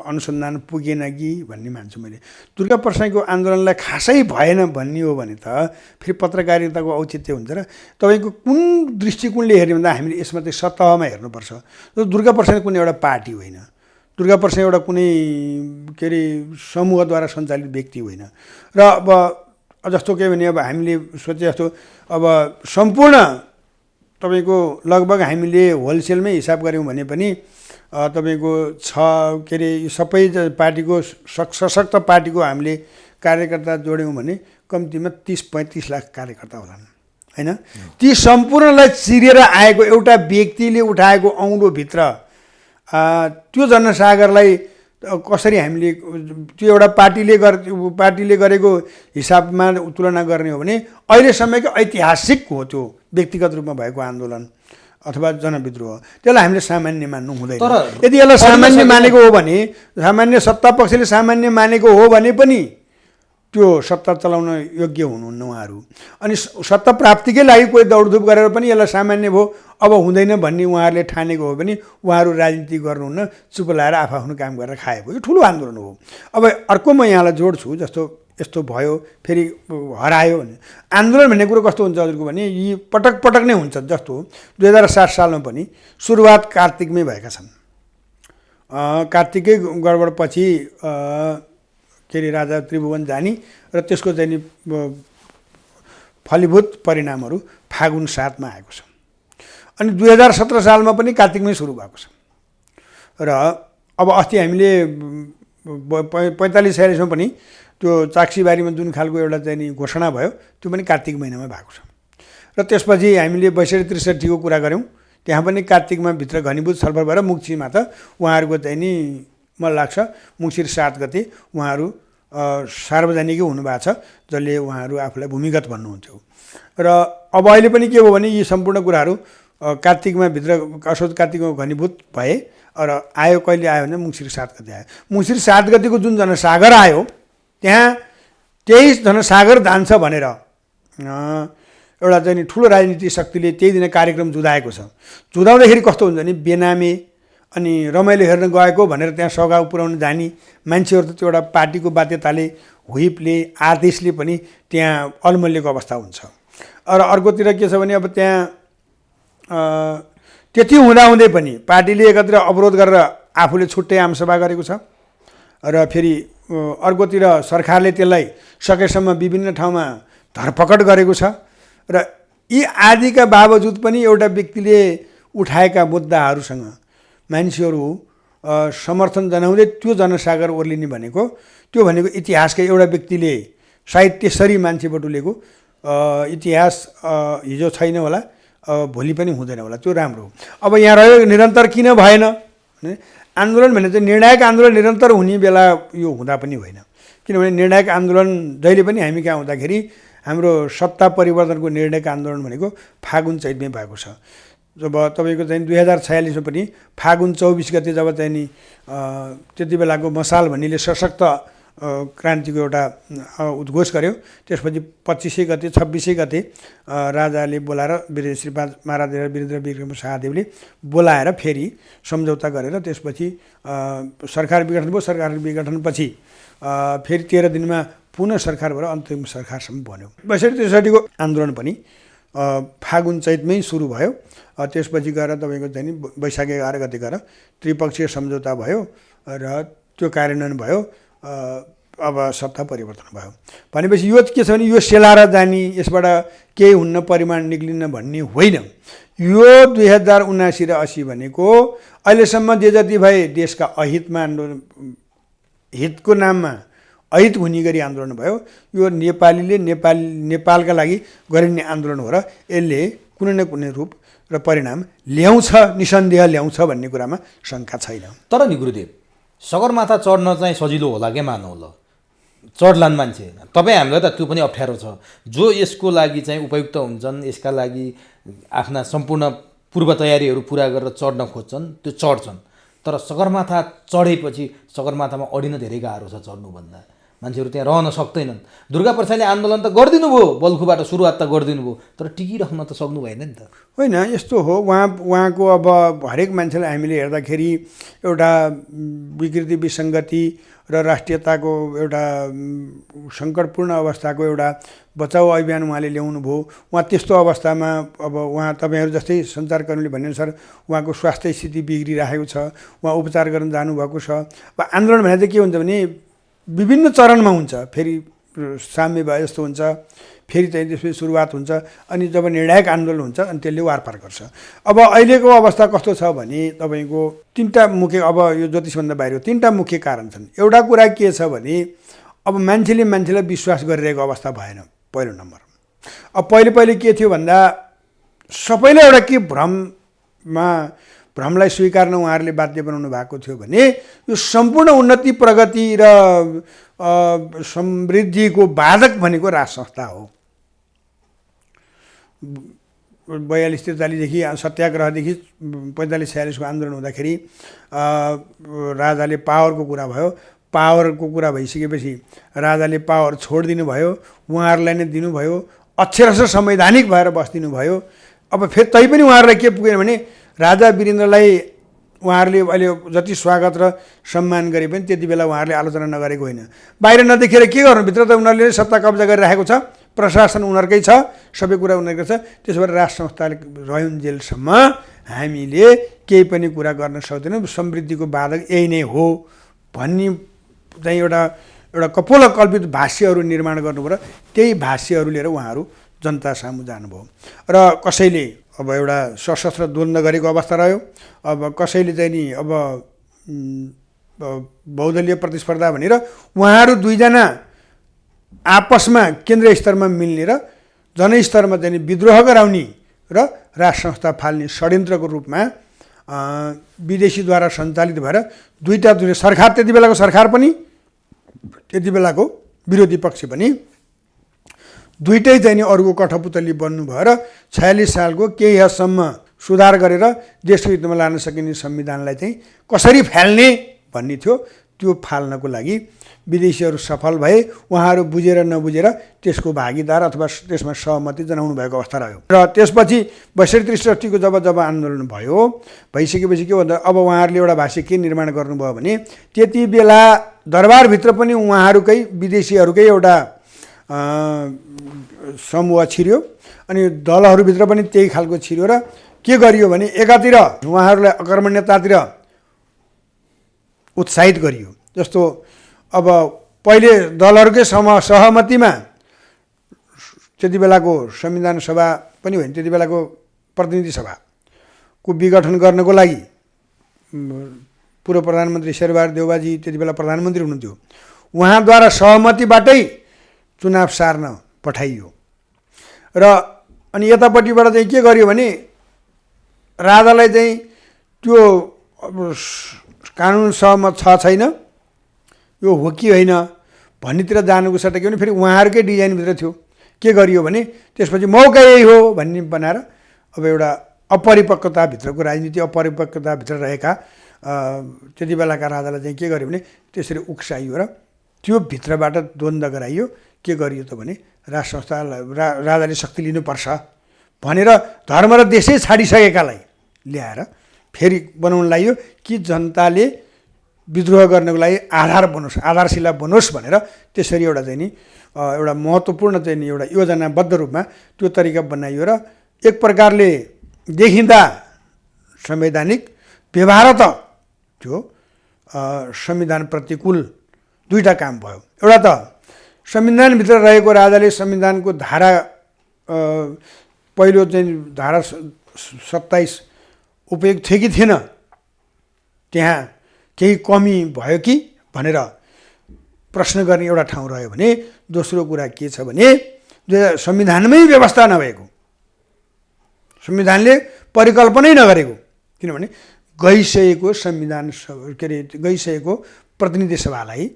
अनुसन्धान पुगेन कि भन्ने मान्छु मैले। दुर्गा प्रसाईको आन्दोलनलाई खासै भएन भन्ने हो भने त फेरि पत्रकारिताको औचित्य हुन्छ र तपाईँको कुन दृष्टिकोणले हेर्ने भन्दा हामीले यसमा चाहिँ सतहमा हेर्नुपर्छ। दुर्गा प्रसाई कुनै एउटा पार्टी होइन, दुर्गा प्रसाई एउटा कुनै के अरे समूहद्वारा सञ्चालित व्यक्ति होइन। र अब जस्तो के भने अब हामीले सोचे जस्तो अब सम्पूर्ण तपाईँको लगभग हामीले होलसेलमै हिसाब गऱ्यौँ भने पनि तपाईँको के अरे सबै पार्टीको सशक्त पार्टीको हामीले कार्यकर्ता जोड्यौँ भने कम्तीमा 30-35 लाख कार्यकर्ता होलान् होइन। ती सम्पूर्णलाई चिरेर आएको एउटा व्यक्तिले उठाएको औँलोभित्र त्यो जनसागरलाई कसरी हामीले त्यो एउटा पार्टीले गरेको हिसाबमा तुलना गर्ने हो भने अहिलेसम्मको ऐतिहासिक हो त्यो व्यक्तिगत रूपमा भएको आन्दोलन अथवा जनविद्रोह। त्यसलाई हामीले सामान्य मान्नु हुँदैन। यदि यसलाई सामान्य मानेको हो भने, सामान्य सत्ता पक्षले सामान्य मानेको हो भने पनि त्यो सत्ता चलाउन योग्य हुनुहुन्न उहाँहरू। अनि सत्ता प्राप्तिकै लागि कोही दौडधुप गरेर पनि यसलाई सामान्य भयो अब हुँदैन भन्ने उहाँहरूले ठानेको हो भने उहाँहरू राजनीति गर्नुहुन्न, चुप लाएर आफ्नो काम गरेर खाएको। यो ठुलो आन्दोलन हो। अब अर्को म यहाँलाई जोड्छु, जस्तो यस्तो भयो फेरि हरायो भने आन्दोलन भन्ने कुरो कस्तो हुन्छ हजुरको भने यी पटक नै हुन्छ। जस्तो 2007 सालमा पनि सुरुवात कार्तिकमै भएका छन्। कार्तिकै गडबडपछि के अरे राजा त्रिभुवन जानी र त्यसको चाहिँ नि फलीभूत परिणामहरू फागुन 7 मा आएको छ। अनि 2017 सालमा पनि कार्तिकमै सुरु भएको छ। र अब अस्ति हामीले 45-46 पनि त्यो चाक्सीबारीमा जुन खालको एउटा चाहिँ नि घोषणा भयो त्यो पनि कार्तिक महिनामा भएको छ। र त्यसपछि हामीले 62-63 को कुरा गऱ्यौँ, त्यहाँ पनि कार्तिकमा भित्र घनीभूत छलफल भएर मुक्तिमा त उहाँहरूको चाहिँ नि मलाई लाग्छ मुङ्सिर 7 गते उहाँहरू सार्वजनिकै हुनुभएको छ, जसले उहाँहरू आफूलाई भूमिगत भन्नुहुन्थ्यो। र अब अहिले पनि के भयो भने यी सम्पूर्ण कुराहरू कार्तिकमा भित्र असोज कार्तिकमा घनीभूत भए र आयो। कहिले आयो भने मुङ्सिर 7 गते आयो। मुङ्सिर 7 गतेको जुन जनसागर आयो त्यहाँ 23 जनसागर जान्छ भनेर एउटा चाहिँ नि ठुलो राजनीतिक शक्तिले त्यही दिन कार्यक्रम जुदाएको छ। जुदाउँदाखेरि कस्तो हुन्छ भने बेनामे अनि रमाइलो हेर्न गएको भनेर त्यहाँ सघाउ पुर्याउन जाने मान्छेहरू त त्यो एउटा पार्टीको बाध्यताले हुइपले आदेशले पनि त्यहाँ अलमल्लिएको अवस्था हुन्छ। र अर्कोतिर के छ भने अब त्यहाँ त्यति हुँदाहुँदै पनि पार्टीले एकत्र अवरोध गरेर आफूले छुट्टै आमसभा गरेको छ। र फेरि अर्कोतिर सरकारले त्यसलाई सकेसम्म विभिन्न ठाउँमा धरपकड गरेको छ। र यी आदिका बावजुद पनि एउटा व्यक्तिले उठाएका मुद्दाहरूसँग मान्छेहरू समर्थन जनाउँदै त्यो जनसागर ओर्लिने भनेको इतिहासकै एउटा व्यक्तिले सायद त्यसरी मान्छे बटुलेको इतिहास हिजो छैन होला, भोलि पनि हुँदैन होला, त्यो राम्रो हो। अब यहाँ रह्यो निरन्तर किन भएन? आन्दोलन भने चाहिँ निर्णायक आन्दोलन निरन्तर हुने बेला यो हुँदा पनि होइन। किनभने निर्णायक आन्दोलन जहिले पनि हामी कहाँ हुँदाखेरि हाम्रो सत्ता परिवर्तनको निर्णायक आन्दोलन भनेको फागुन चैतमै भएको छ। जब तपाईँको चाहिँ 2046 मा पनि फागुन 24 गते जब चाहिँ नि त्यति बेलाको मसाल भन्नेले सशक्त क्रान्तिको एउटा उद्घोष गर्यो, त्यसपछि 25 गते 26 गते राजाले बोलाएर श्रीपाद महाराज वीरेन्द्र विक्रम शाहदेवले बोलाएर फेरि सम्झौता गरेर त्यसपछि सरकार विघटन भयो। सरकार विघटनपछि फेरि 13 दिनमा पुनः सरकार भएर अन्तरिम सरकारसम्म बन्यो। 62-63 को आन्दोलन पनि फागुन चैतमै सुरु भयो। त्यसपछि गएर तपाईँको चाहिँ नि वैशाख 11 गते गएर त्रिपक्षीय सम्झौता भयो र त्यो कार्यान्वयन भयो। अब सत्ता परिवर्तन भयो भनेपछि यो के छ भने यो सेलाएर जाने, यसबाट केही हुन्न, परिमाण निक्लिन्न भन्ने होइन। यो 2079 र 80 भनेको अहिलेसम्म जे जति भए देशका अहितमा हितको नाममा अहित हुने गरी आन्दोलन भयो। यो नेपालका लागि गरिने आन्दोलन हो र यसले कुनै न कुनै रूप र परिणाम ल्याउँछ, निसन्देह ल्याउँछ भन्ने कुरामा शङ्का छैन। तर नि गुरुदेव, सगरमाथा चढ्न चाहिँ सजिलो होला के मानौ ल, चढ्लान् मान्छे। तपाईँ हामीलाई त त्यो पनि अप्ठ्यारो छ। जो यसको लागि चाहिँ उपयुक्त हुन्छन्, यसका लागि आफ्ना सम्पूर्ण पूर्व तयारीहरू पुरा गरेर चढ्न खोज्छन्, त्यो चढ्छन्। तर सगरमाथा चढेपछि सगरमाथामा अडिन धेरै गाह्रो छ चढ्नुभन्दा। मान्छेहरू त्यहाँ रहन सक्दैनन्। दुर्गा प्रसादले आन्दोलन त गरिदिनु भयो, बल्खुबाट सुरुवात त गरिदिनु भयो, तर टिकिराख्न त सक्नु भएन नि त। होइन, यस्तो हो, उहाँको अब हरेक मान्छेलाई हामीले हेर्दाखेरि एउटा विकृति विसङ्गति र राष्ट्रियताको एउटा सङ्कटपूर्ण अवस्थाको एउटा बचाउ अभियान उहाँले ल्याउनु भयो। उहाँ त्यस्तो अवस्थामा अब उहाँ तपाईँहरू जस्तै सञ्चारकर्मीले भनेअनुसार उहाँको स्वास्थ्य स्थिति बिग्रिरहेको छ, उहाँ उपचार गर्न जानुभएको छ। अब आन्दोलन भने चाहिँ के हुन्छ भने विभिन्न चरणमा हुन्छ, फेरि साम्य भए जस्तो हुन्छ, फेरि चाहिँ त्यसपछि सुरुवात हुन्छ, अनि जब निर्णायक आन्दोलन हुन्छ अनि त्यसले वारपार गर्छ। अब अहिलेको अवस्था कस्तो छ भने तपाईँको 3टा मुख्य, अब यो ज्योतिषभन्दा बाहिर 3टा मुख्य कारण छन्। एउटा कुरा के छ भने अब मान्छेलाई विश्वास गरिरहेको अवस्था भएन, पहिलो नम्बर। अब पहिले के थियो भन्दा सबैलाई एउटा के भ्रमलाई स्वीकार्न उहाँहरूले बाध्य बनाउनु भएको थियो भने यो सम्पूर्ण उन्नति प्रगति र समृद्धिको बाधक भनेको राज संस्था हो। 42-43देखि सत्याग्रहदेखि 45-46 को आन्दोलन हुँदाखेरि राजाले पावरको कुरा भयो। पावरको कुरा भइसकेपछि राजाले पावर छोडिदिनु भयो, उहाँहरूलाई नै दिनुभयो, अक्षरशः संवैधानिक भएर बस्दिनु भयो। अब फेरि तैपनि उहाँहरूलाई के पुगेन भने राजा वीरेन्द्रलाई उहाँहरूले अहिले जति स्वागत र सम्मान गरे पनि त्यति बेला उहाँहरूले आलोचना नगरेको होइन। बाहिर नदेखेर के गर्नु, भित्र त उनीहरूले सत्ता कब्जा गरिराखेको छ, प्रशासन उनीहरूकै छ, सबै कुरा उनीहरूकै छ। त्यसो भएर राज संस्थाले रहन्जेलसम्म हामीले केही पनि कुरा गर्न सक्दैनौँ, समृद्धिको बाधक यही नै हो भन्ने चाहिँ एउटा कल्पित भाष्यहरू निर्माण गर्नु पर्यो। त्यही भाष्यहरू लिएर उहाँहरू जनता सामु जानुभयो र कसैले अब एउटा सशस्त्र द्वन्द्व गरेको अवस्था रह्यो। अब कसैले चाहिँ नि अब बहुदलीय प्रतिस्पर्धा भनेर उहाँहरू दुईजना आपसमा केन्द्रीय स्तरमा मिल्ने र जनस्तरमा चाहिँ विद्रोह गराउने र राज संस्था फाल्ने षड्यन्त्रको रूपमा विदेशीद्वारा सञ्चालित भएर दुईटा सरकार, त्यति बेलाको सरकार पनि त्यति बेलाको विरोधी पक्ष पनि दुईटै चाहिँ अरूको कठपुतली बन्नु भएर 46 सालको केही हदसम्म सुधार गरेर देशको हितमा लान सकिने संविधानलाई चाहिँ कसरी फाल्ने भन्ने थियो। त्यो फाल्नको लागि विदेशीहरू सफल भए, उहाँहरू बुझेर नबुझेर त्यसको भागीदार अथवा त्यसमा सहमति जनाउनु भएको अवस्था रह्यो। र त्यसपछि 62-63 को जब आन्दोलन भइसकेपछि के भन्दा अब उहाँहरूले एउटा भाषा के निर्माण गर्नुभयो भने त्यति बेला दरबारभित्र पनि उहाँहरूकै विदेशीहरूकै एउटा समूह छिर्यो अनि दलहरूभित्र पनि त्यही खालको छिर्यो र के गरियो भने एकातिर उहाँहरूलाई अकर्मण्यतातिर उत्साहित गरियो। जस्तो अब पहिले दलहरूकै सहमतिमा त्यति बेलाको संविधान सभा पनि होइन, त्यति बेलाको प्रतिनिधि सभाको विघटन गर्नको लागि पूर्व प्रधानमन्त्री शेरबहादुर देउवाजी त्यति बेला प्रधानमन्त्री हुनुहुन्थ्यो, उहाँद्वारा सहमतिबाटै चुनाव सार्न पठाइयो। र अनि यतापट्टिबाट चाहिँ के गर्यो भने राजालाई चाहिँ त्यो कानुन सहमत छैन, यो हो कि होइन भन्नेतिर जानुको सट्टा के भने फेरि उहाँहरूकै डिजाइनभित्र थियो। के गरियो भने त्यसपछि मौका यही हो भन्ने बनाएर अब एउटा अपरिपक्वताभित्रको राजनीति, अपरिपक्वताभित्र रहेका त्यति बेलाका राजालाई चाहिँ के गर्यो भने त्यसरी उक्साइयो र त्यो भित्रबाट द्वन्द्व गराइयो। के गरियो त भने राज संस्थालाई राजाले शक्ति लिनुपर्छ भनेर धर्म र देशै छाडिसकेकालाई ल्याएर फेरि बनाउन लाग्यो कि जनताले विद्रोह गर्नको लागि आधार बनोस्, आधारशिला बनोस् भनेर त्यसरी एउटा चाहिँ नि एउटा महत्त्वपूर्ण चाहिँ नि एउटा योजनाबद्ध रूपमा त्यो तरिका बनाइयो र एक प्रकारले देखिँदा संवैधानिक व्यवहार त त्यो संविधान प्रतिकूल दुईटा काम भयो। एउटा त संविधानभित्र रहेको राजाले संविधानको धारा पहिलो चाहिँ धारा 27 उपयोग थियो कि थिएन, त्यहाँ केही कमी भयो कि भनेर प्रश्न गर्ने एउटा ठाउँ रह्यो भने दोस्रो कुरा के छ भने संविधानमै व्यवस्था नभएको, संविधानले परिकल्पनै नगरेको, किनभने गइसकेको संविधान के अरे गइसकेको प्रतिनिधि सभालाई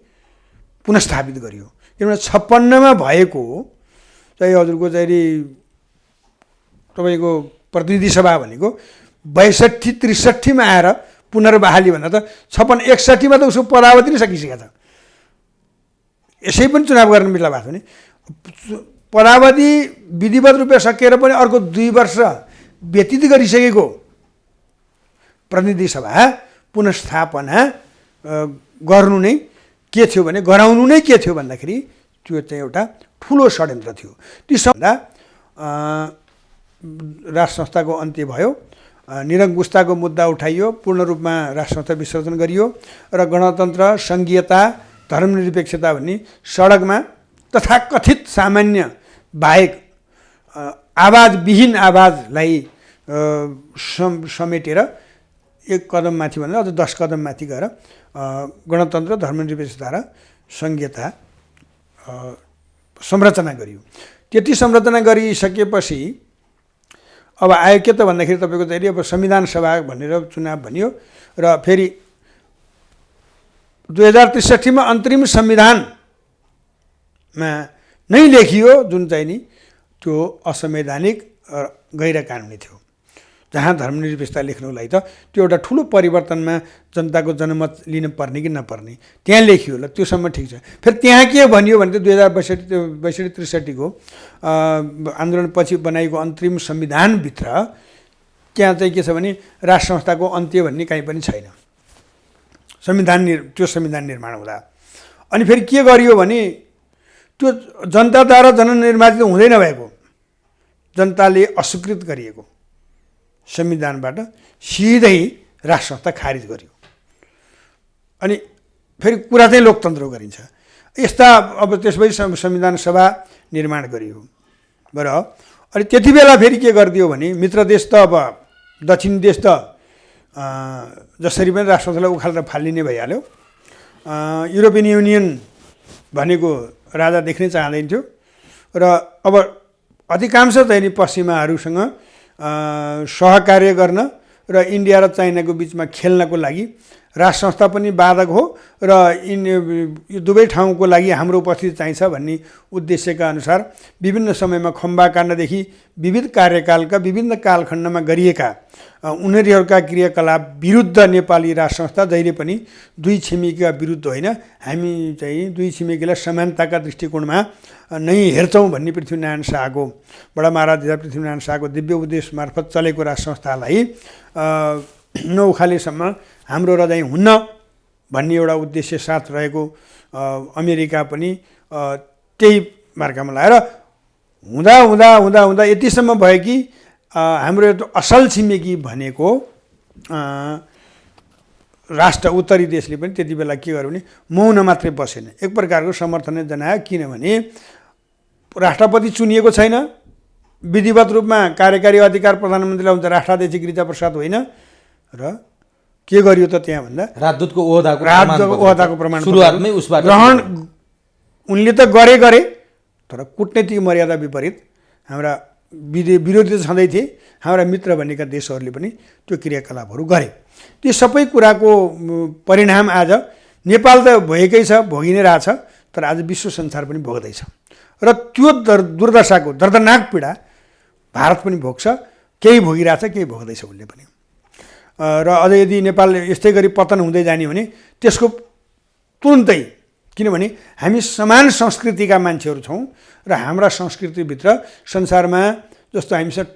पुनस्थापित गरियो। किनभने 56मा भएको चाहिँ हजुरको चाहिँ तपाईँको प्रतिनिधि सभा भनेको 62-63मा आएर पुनर्बहाली भन्दा त 56-61मा त उसको पदावधि नै सकिसकेको छ। यसै पनि चुनाव गर्न मिल्ला भएको भने पदावधि विधिवत रूपमा सकिएर पनि अर्को 2 वर्ष व्यतीत गरिसकेको प्रतिनिधि सभा पुनर्स्थापना गर्नु नै के थियो भने गराउनु नै के थियो भन्दाखेरि त्यो चाहिँ एउटा ठुलो षड्यन्त्र थियो। त्यसभन्दा राज संस्थाको अन्त्य भयो, निरङ्कुशताको मुद्दा उठाइयो, पूर्ण रूपमा राज संस्था विसर्जन गरियो र गणतन्त्र, सङ्घीयता, धर्मनिरपेक्षता भन्ने सडकमा तथाकथित सामान्य बाहेक आवाजविहीन आवाजलाई समेटेर एक कदम माथि भन्दा अझ 10 कदम माथि गएर गणतन्त्र, धर्मनिरपेक्षता र सङ्घीयता संरचना गरियो। त्यति संरचना गरिसकेपछि अब आयो के त भन्दाखेरि तपाईँको चाहिँ अब संविधान सभा भनेर चुनाव भनियो र फेरि 2063मा अन्तरिम संविधानमा नै लेखियो जुन चाहिँ नि त्यो असंवैधानिक र गैर कानुनी थियो, जहाँ धर्मनिरपेक्षता लेख्नुको लागि त त्यो एउटा ठुलो परिवर्तनमा जनताको जनमत लिन पर्ने कि नपर्ने त्यहाँ लेखियो। ल त्योसम्म ठिक छ। फेरि त्यहाँ के भनियो भने 2062-63 को आन्दोलनपछि बनाएको अन्तरिम संविधानभित्र त्यहाँ चाहिँ के छ भने राज संस्थाको अन्त्य भन्ने कहीँ पनि छैन त्यो संविधान निर्माण हुँदा। अनि फेरि के गरियो भने त्यो जनताद्वारा जननिर्वाचित हुँदै नभएको, जनताले अस्वीकृत गरिएको संविधानबाट सिधै राज संस्था खारिज गरियो। अनि फेरि कुरा चाहिँ लोकतन्त्र गरिन्छ। यस्ता अब त्यसपछि संविधान सभा निर्माण गरियो र अनि त्यति बेला फेरि के गरिदियो भने मित्र देश त अब दक्षिण देश त जसरी पनि राज संस्थालाई उखालेर फालिने भइहाल्यो, युरोपियन युनियन भनेको राजा देख्नै चाहँदैन थियो र अब अधिकांश चाहिँ नि पश्चिमाहरूसँग सहकार्य गर्न र इन्डिया र चाइनाको बिचमा खेल्नको लागि राष्ट्र संस्था पनि बाधक हो र यो दुवै ठाउँको लागि हाम्रो उपस्थिति चाहिन्छ भन्ने उद्देश्यका अनुसार विभिन्न समयमा खम्बा काण्डदेखि विविध कार्यकालका विभिन्न कालखण्डमा गरिएका उनीहरूका क्रियाकलाप विरुद्ध नेपाली राष्ट्र संस्था जहिले पनि दुई छिमेकीका विरुद्ध होइन, हामी चाहिँ दुई छिमेकीलाई समानताका दृष्टिकोणमा नै हेर्छौँ भन्ने पृथ्वीनारायण शाहको बडा महाराज पृथ्वीनारायण शाहको दिव्य उपदेश मार्फत चलेको राष्ट्र संस्थालाई नौखालेसम्म हाम्रो रजाइ हुन्न भन्ने एउटा उद्देश्य साथ रहेको अमेरिका पनि त्यही मार्गमा लगाएर हुँदा हुँदा हुँदा हुँदा यतिसम्म भयो कि हाम्रो असल छिमेकी भनेको राष्ट्र उत्तरी देशले पनि त्यति बेला के गर्यो भने मौन मात्रै बसेन, एक प्रकारको समर्थन जनायो। किनभने राष्ट्रपति चुनिएको छैन, विधिवत रूपमा कार्यकारी अधिकार प्रधानमन्त्रीलाई हुन्छ, राष्ट्राध्यक्ष गिरिजाप्रसाद होइन र के गरियो त त्यहाँ भन्दा राजदूतको ओहदाको प्रमाण सुरुवातमै उसबाट ग्रहण उनले त गरे तर कूटनीतिक मर्यादा विपरीत हाम्रा विरोधी त छँदै थिए, हाम्रा मित्र भनेका देशहरूले पनि त्यो क्रियाकलापहरू गरे। त्यो सबै कुराको परिणाम आज नेपाल त भएकै छ, भोगि नै रहेछ, तर आज विश्व संसार पनि भोग्दैछ र त्यो दुर्दशाको दर्दनाक पीडा भारत पनि भोग्छ, केही भोगिरहेछ केही भोग्दैछ उसले पनि। र अझ यदि नेपाल यस्तै गरी पतन हुँदै जाने भने त्यसको तुरुन्तै, किनभने हामी समान संस्कृतिका मान्छेहरू छौँ र हाम्रा संस्कृतिभित्र संसारमा जस्तो हामीसँग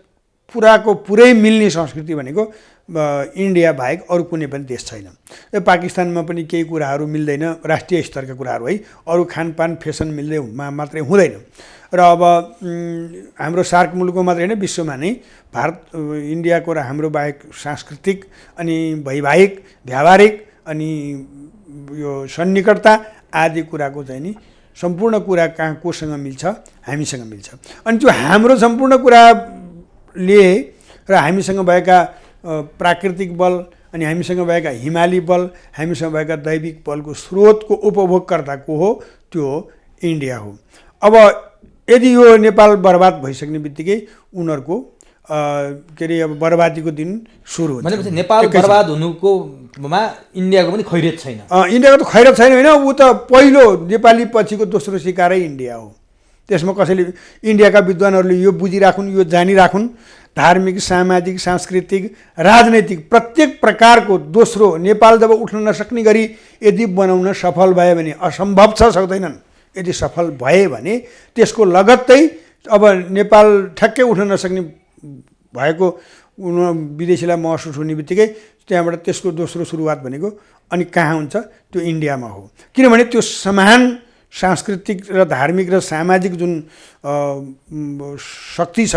पुरै मिल्ने संस्कृति भनेको इन्डिया बाहेक अरू कुनै पनि देश छैन। पाकिस्तानमा पनि केही कुराहरू मिल्दैन, राष्ट्रिय स्तरका कुराहरू है, अरू खानपान फेसन मिल्दै मात्रै हुँदैन। र अब हाम्रो सार्क मुलुकको मात्रै होइन, विश्वमा नै भारत इन्डियाको र हाम्रो बाहेक सांस्कृतिक अनि वैवाहिक व्यावहारिक अनि यो सन्निकटता आदि कुराको चाहिँ नि सम्पूर्ण कुरा कहाँ कोसँग मिल्छ, हामीसँग मिल्छ। अनि त्यो हाम्रो सम्पूर्ण कुराले र हामीसँग भएका प्राकृतिक बल अनि हामीसँग भएका हिमाली बल, हामीसँग भएका दैविक बलको स्रोतको उपभोगकर्ता को हो? त्यो इन्डिया हो। अब यदि यो नेपाल बर्बाद भइसक्ने बित्तिकै उनीहरूको के अरे अब बर्बादीको दिन सुरु हुन्छ। भनेपछि नेपाल बर्बाद हुनुकोमा इन्डियाको पनि खैरियत छैन। इन्डियाको त खैरियत छैन होइन, ऊ त पहिलो नेपाली पछिको दोस्रो शिकारै इन्डिया हो। त्यसमा कसैले इन्डियाका विद्वानहरूले यो बुझिराखुन्, यो जानिराखुन्, धार्मिक सामाजिक सांस्कृतिक राजनैतिक प्रत्येक प्रकारको दोस्रो नेपाल जब उठ्न नसक्ने गरी यदि बनाउन सफल भयो भने, असम्भव छ सक्दैनन्, यदि सफल भए भने त्यसको लगत्तै अब नेपाल ठ्याक्कै उठ्न नसक्ने भएको विदेशीलाई महसुस हुने बित्तिकै त्यहाँबाट त्यसको दोस्रो सुरुवात भनेको अनि कहाँ हुन्छ? त्यो इन्डियामा हो। किनभने त्यो समान सांस्कृतिक र धार्मिक र सामाजिक जुन शक्ति छ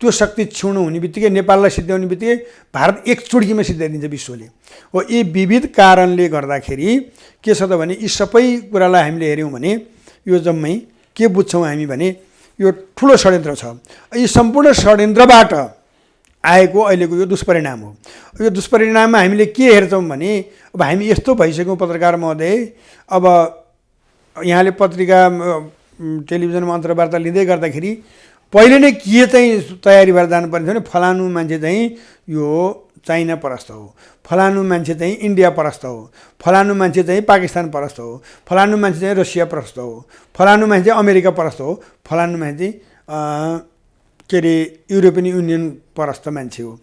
त्यो शक्ति क्षुण्ण हुने बित्तिकै नेपाललाई सिद्ध्याउने बित्तिकै भारत एक चुड्कीमा सिद्ध्याइदिन्छ विश्वले। हो यी विविध कारणले गर्दाखेरि के छ त भने यी सबै कुरालाई हामीले हेऱ्यौँ भने यो जम्मै के बुझ्छौँ हामी भने यो ठुलो षड्यन्त्र छ। यी सम्पूर्ण षड्यन्त्रबाट आएको अहिलेको यो दुष्परिणाम हो। यो दुष्परिणाममा हामीले के हेर्छौँ भने अब हामी यस्तो भइसक्यौँ पत्रकार महोदय, अब यहाँले पत्रिका टेलिभिजनमा अन्तर्वार्ता लिँदै गर्दाखेरि पहिले नै के चाहिँ तयारी भएर जानुपर्ने थियो भने फलानु मान्छे चाहिँ यो चाइना परस्त हो, फलानु मान्छे चाहिँ इन्डिया परस्त हो, फलानु मान्छे चाहिँ पाकिस्तान परस्त हो, फलानु मान्छे चाहिँ रसिया परस्त हो, फलानु मान्छे चाहिँ अमेरिका परस्त हो, फलानु मान्छे चाहिँ के अरे युरोपियन युनियन परस्त मान्छे हो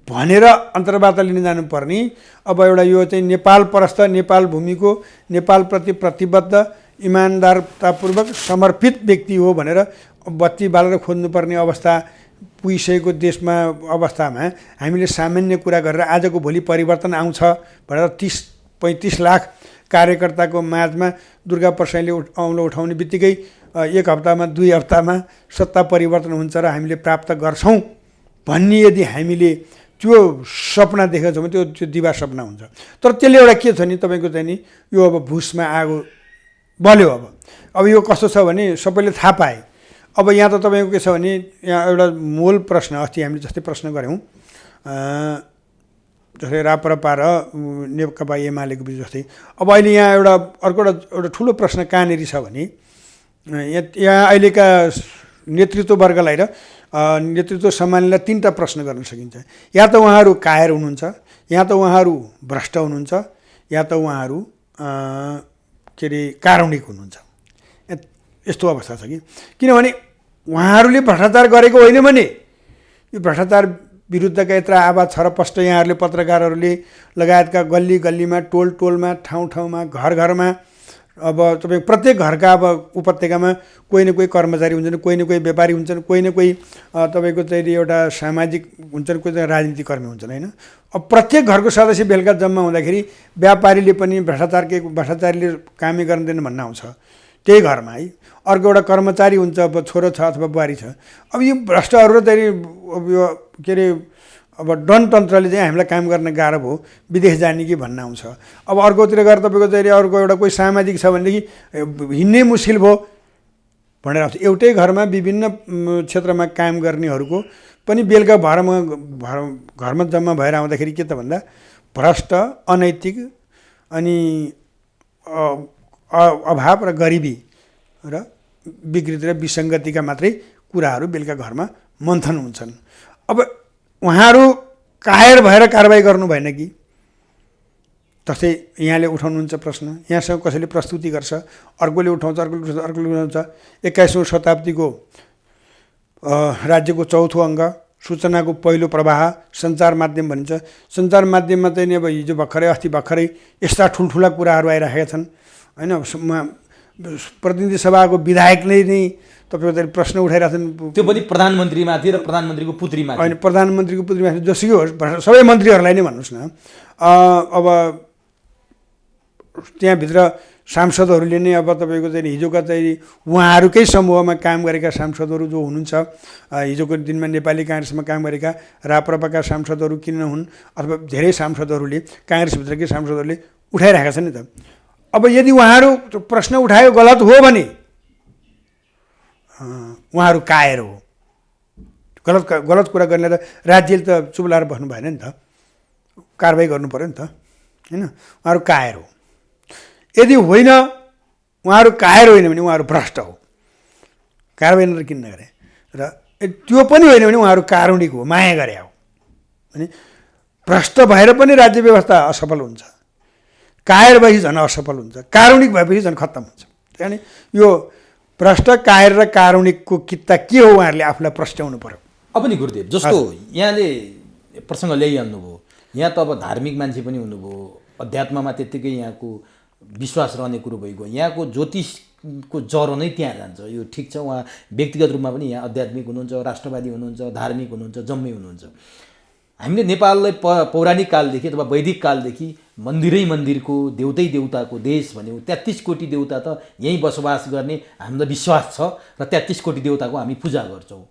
भनेर अन्तर्वार्ता लिन जानुपर्ने। अब एउटा यो चाहिँ नेपाल परस्त, नेपाल भूमिको नेपालप्रति प्रतिबद्ध इमान्दारतापूर्वक समर्पित व्यक्ति हो भनेर बत्ती बालेर खोज्नुपर्ने अवस्था पुगिसकेको देशमा अवस्थामा हामीले सामान्य कुरा गरेर आजको भोलि परिवर्तन आउँछ भनेर 30-35 लाख कार्यकर्ताको माझमा दुर्गा प्रसाईले औँलो उठाउने बित्तिकै एक हप्तामा 2 हप्तामा सत्ता परिवर्तन हुन्छ र हामीले प्राप्त गर्छौँ भन्ने यदि हामीले त्यो सपना देखेको छौँ भने त्यो दिवा सपना हुन्छ। तर त्यसले एउटा के छ नि तपाईँको चाहिँ नि यो अब भुसमा आगो बल्यो। अब यो कस्तो छ भने सबैले थाहा पाए। अब यहाँ त तपाईँको के छ भने यहाँ एउटा मूल प्रश्न अस्ति हामीले जस्तै प्रश्न गऱ्यौँ, जस्तै राप्रपा र नेकपा एमालेको बिच जस्तै अब अहिले यहाँ एउटा ठुलो प्रश्न कहाँनिर छ भने यहाँ अहिलेका नेतृत्ववर्गलाई र नेतृत्व सम्हाल्नेलाई 3टा प्रश्न गर्न सकिन्छ। या त उहाँहरू कायर हुनुहुन्छ, या त उहाँहरू भ्रष्ट हुनुहुन्छ, या त उहाँहरू के अरे कारुणिक हुनुहुन्छ। यस्तो अवस्था छ कि किनभने उहाँहरूले भ्रष्टाचार गरेको होइन भने यो भ्रष्टाचार विरुद्धका यत्र आवाज छरपष्ट यहाँहरूले पत्रकारहरूले लगायतका गल्ली गल्लीमा टोल टोलमा ठाउँ ठाउँमा घर घरमा अब तपाईँ प्रत्येक घरका अब उपत्यकामा कोही न कोही कर्मचारी हुन्छन्, कोही न कोही व्यापारी हुन्छन्, कोही न कोही तपाईँको चाहिँ एउटा सामाजिक हुन्छन्, कोही चाहिँ राजनीतिक कर्मी हुन्छन् होइन। अब प्रत्येक घरको सदस्य बेलुका जम्मा हुँदाखेरि व्यापारीले पनि भ्रष्टाचारीले कामै गर्न दिनु भन्न आउँछ त्यही घरमा है। अर्को एउटा कर्मचारी हुन्छ, अब छोरो छ अथवा बुहारी छ। अब यो भ्रष्टहरू र चाहिँ अब यो के अरे अब डनतन्त्रले चाहिँ हामीलाई काम गर्न गाह्रो भयो, विदेश जाने कि भन्न आउँछ। अब अर्कोतिर गएर तपाईँको चाहिँ अर्को एउटा कोही सामाजिक छ भनेदेखि हिँड्नै मुस्किल भयो भनेर आउँछ। एउटै घरमा विभिन्न क्षेत्रमा काम गर्नेहरूको पनि बेलुका घरमा जम्मा भएर आउँदाखेरि के त भन्दा भ्रष्ट, अनैतिक अनि अभाव र गरिबी र विकृति र विसङ्गतिका मात्रै कुराहरू बेलुका घरमा मन्थन हुन्छन्। अब उहाँहरू कायर भएर कारबाही गर्नु भएन कि? जस्तै यहाँले उठाउनुहुन्छ प्रश्न, यहाँसँग कसैले प्रस्तुति गर्छ, अर्कोले उठाउँछ, अर्कोले उठाउँछ। 21औं शताब्दीको राज्यको चौथो अङ्ग सूचनाको पहिलो प्रवाह सञ्चार माध्यम भनिन्छ। सञ्चार माध्यममा चाहिँ नि अब हिजो अस्ति भर्खरै यस्ता ठुल्ठुला कुराहरू आइरहेका छन् होइन। प्रतिनिधि सभाको विधायकले नै तपाईँको प्रश्न उठाइरहेछन्, त्यो पनि प्रधानमन्त्रीमाथि र प्रधानमन्त्रीको पुत्रीमाथि होइन, प्रधानमन्त्रीको पुत्रीमाथि जसुकै होस्, सबै मन्त्रीहरूलाई नै भन्नुहोस् न। अब त्यहाँभित्र सांसदहरूले नै अब तपाईँको चाहिँ हिजोका चाहिँ उहाँहरूकै समूहमा काम गरेका सांसदहरू जो हुनुहुन्छ, हिजोको दिनमा नेपाली काङ्ग्रेसमा काम गरेका राप्रपाका सांसदहरू किन नहुन् अथवा धेरै सांसदहरूले काङ्ग्रेसभित्रकै सांसदहरूले उठाइरहेका छन् नि त। अब यदि उहाँहरू प्रश्न उठायो गलत हो भने उहाँहरू कायर हो। गलत कुरा गर्ने त राज्यले त चुप लाएर बस्नु भएन नि त, कारबाही गर्नु पऱ्यो नि त होइन। उहाँहरू कायर हो। यदि होइन, उहाँहरू कायर होइन भने उहाँहरू भ्रष्ट हो, कारबाही नत्र किन नगरे। र त्यो पनि होइन भने उहाँहरू कारुणिक हो, माया गरे हो भने भ्रष्ट भएर पनि राज्य व्यवस्था असफल हुन्छ, कायर भएपछि झन् असफल हुन्छ, कारुणिक भएपछि झन् खत्तम हुन्छ। त्यहाँदेखि यो भ्रष्ट, कायर र कारुणिकको कित्ता के हो उहाँहरूले आफूलाई प्रस्ट्याउनु पर्यो। अब नि गुरुदेव, जस्तो यहाँले प्रसङ्ग ल्याइहाल्नुभयो, यहाँ त अब धार्मिक मान्छे पनि हुनुभयो, अध्यात्ममा त्यत्तिकै यहाँको विश्वास रहने कुरो भइगयो, यहाँको ज्योतिषको जरो नै त्यहाँ जान्छ। यो ठिक छ, उहाँ व्यक्तिगत रूपमा पनि यहाँ आध्यात्मिक हुनुहुन्छ, राष्ट्रवादी हुनुहुन्छ, धार्मिक हुनुहुन्छ, जम्मै हुनुहुन्छ। हामीले नेपाललाई पौराणिक कालदेखि अथवा वैदिक कालदेखि मन्दिरको देउतै देउताको देश भन्यौँ। 33 कोटी देउता त यहीँ बसोबास गर्ने हामीलाई विश्वास छ र 33 कोटी देउताको हामी पूजा गर्छौँ।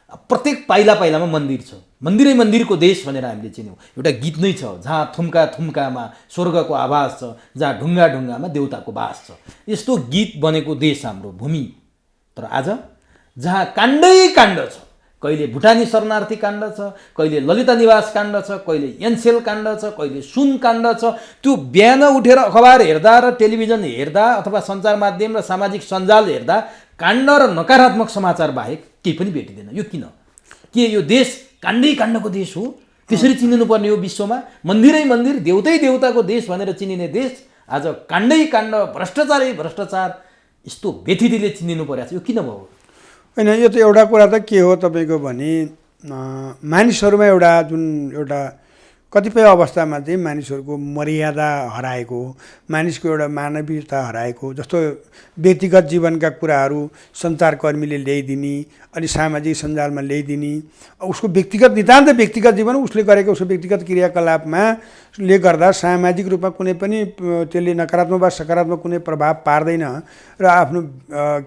प्रत्येक पाइला पाइलामा मन्दिर छ, मन्दिरको देश भनेर हामीले चिन्यौँ। एउटा गीत नै छ, जहाँ थुम्का थुम्कामा स्वर्गको आवाज छ, जहाँ ढुङ्गा ढुङ्गामा देउताको बास छ। यस्तो गीत बनेको देश हाम्रो भूमि। तर आज जहाँ काण्डै काण्ड छ, कहिले भुटानी शरणार्थी काण्ड छ, कहिले ललिता निवास काण्ड छ, कहिले एनसेल काण्ड छ, कहिले सुन काण्ड छ। त्यो बिहान उठेर अखबार हेर्दा र टेलिभिजन हेर्दा अथवा सञ्चार माध्यम र सामाजिक सञ्जाल हेर्दा काण्ड र नकारात्मक समाचार बाहेक केही पनि भेटिँदैन। यो किन? के यो देश काण्डै काण्डको देश हो? त्यसरी चिनिनुपर्ने हो विश्वमा? मन्दिर देउतै देउताको देश भनेर चिनिने देश आज काण्डै काण्ड, भ्रष्टाचारै भ्रष्टाचार यस्तो व्यथितिले चिनिनु परेको छ। यो किन भयो? होइन, यो त एउटा कुरा त के हो तपाईँको भने मानिसहरूमा एउटा कतिपय अवस्थामा चाहिँ मानिसहरूको मर्यादा हराएको, मानिसको एउटा मानवीयता हराएको। जस्तो व्यक्तिगत जीवनका कुराहरू सञ्चारकर्मीले ल्याइदिने, अनि सामाजिक सञ्जालमा ल्याइदिने, उसको व्यक्तिगत नितान्त व्यक्तिगत जीवन उसले गरेको उसको व्यक्तिगत क्रियाकलापमा ले गर्दा सामाजिक रूपमा कुनै पनि त्यसले नकारात्मक वा सकारात्मक कुनै प्रभाव पार्दैन र आफ्नो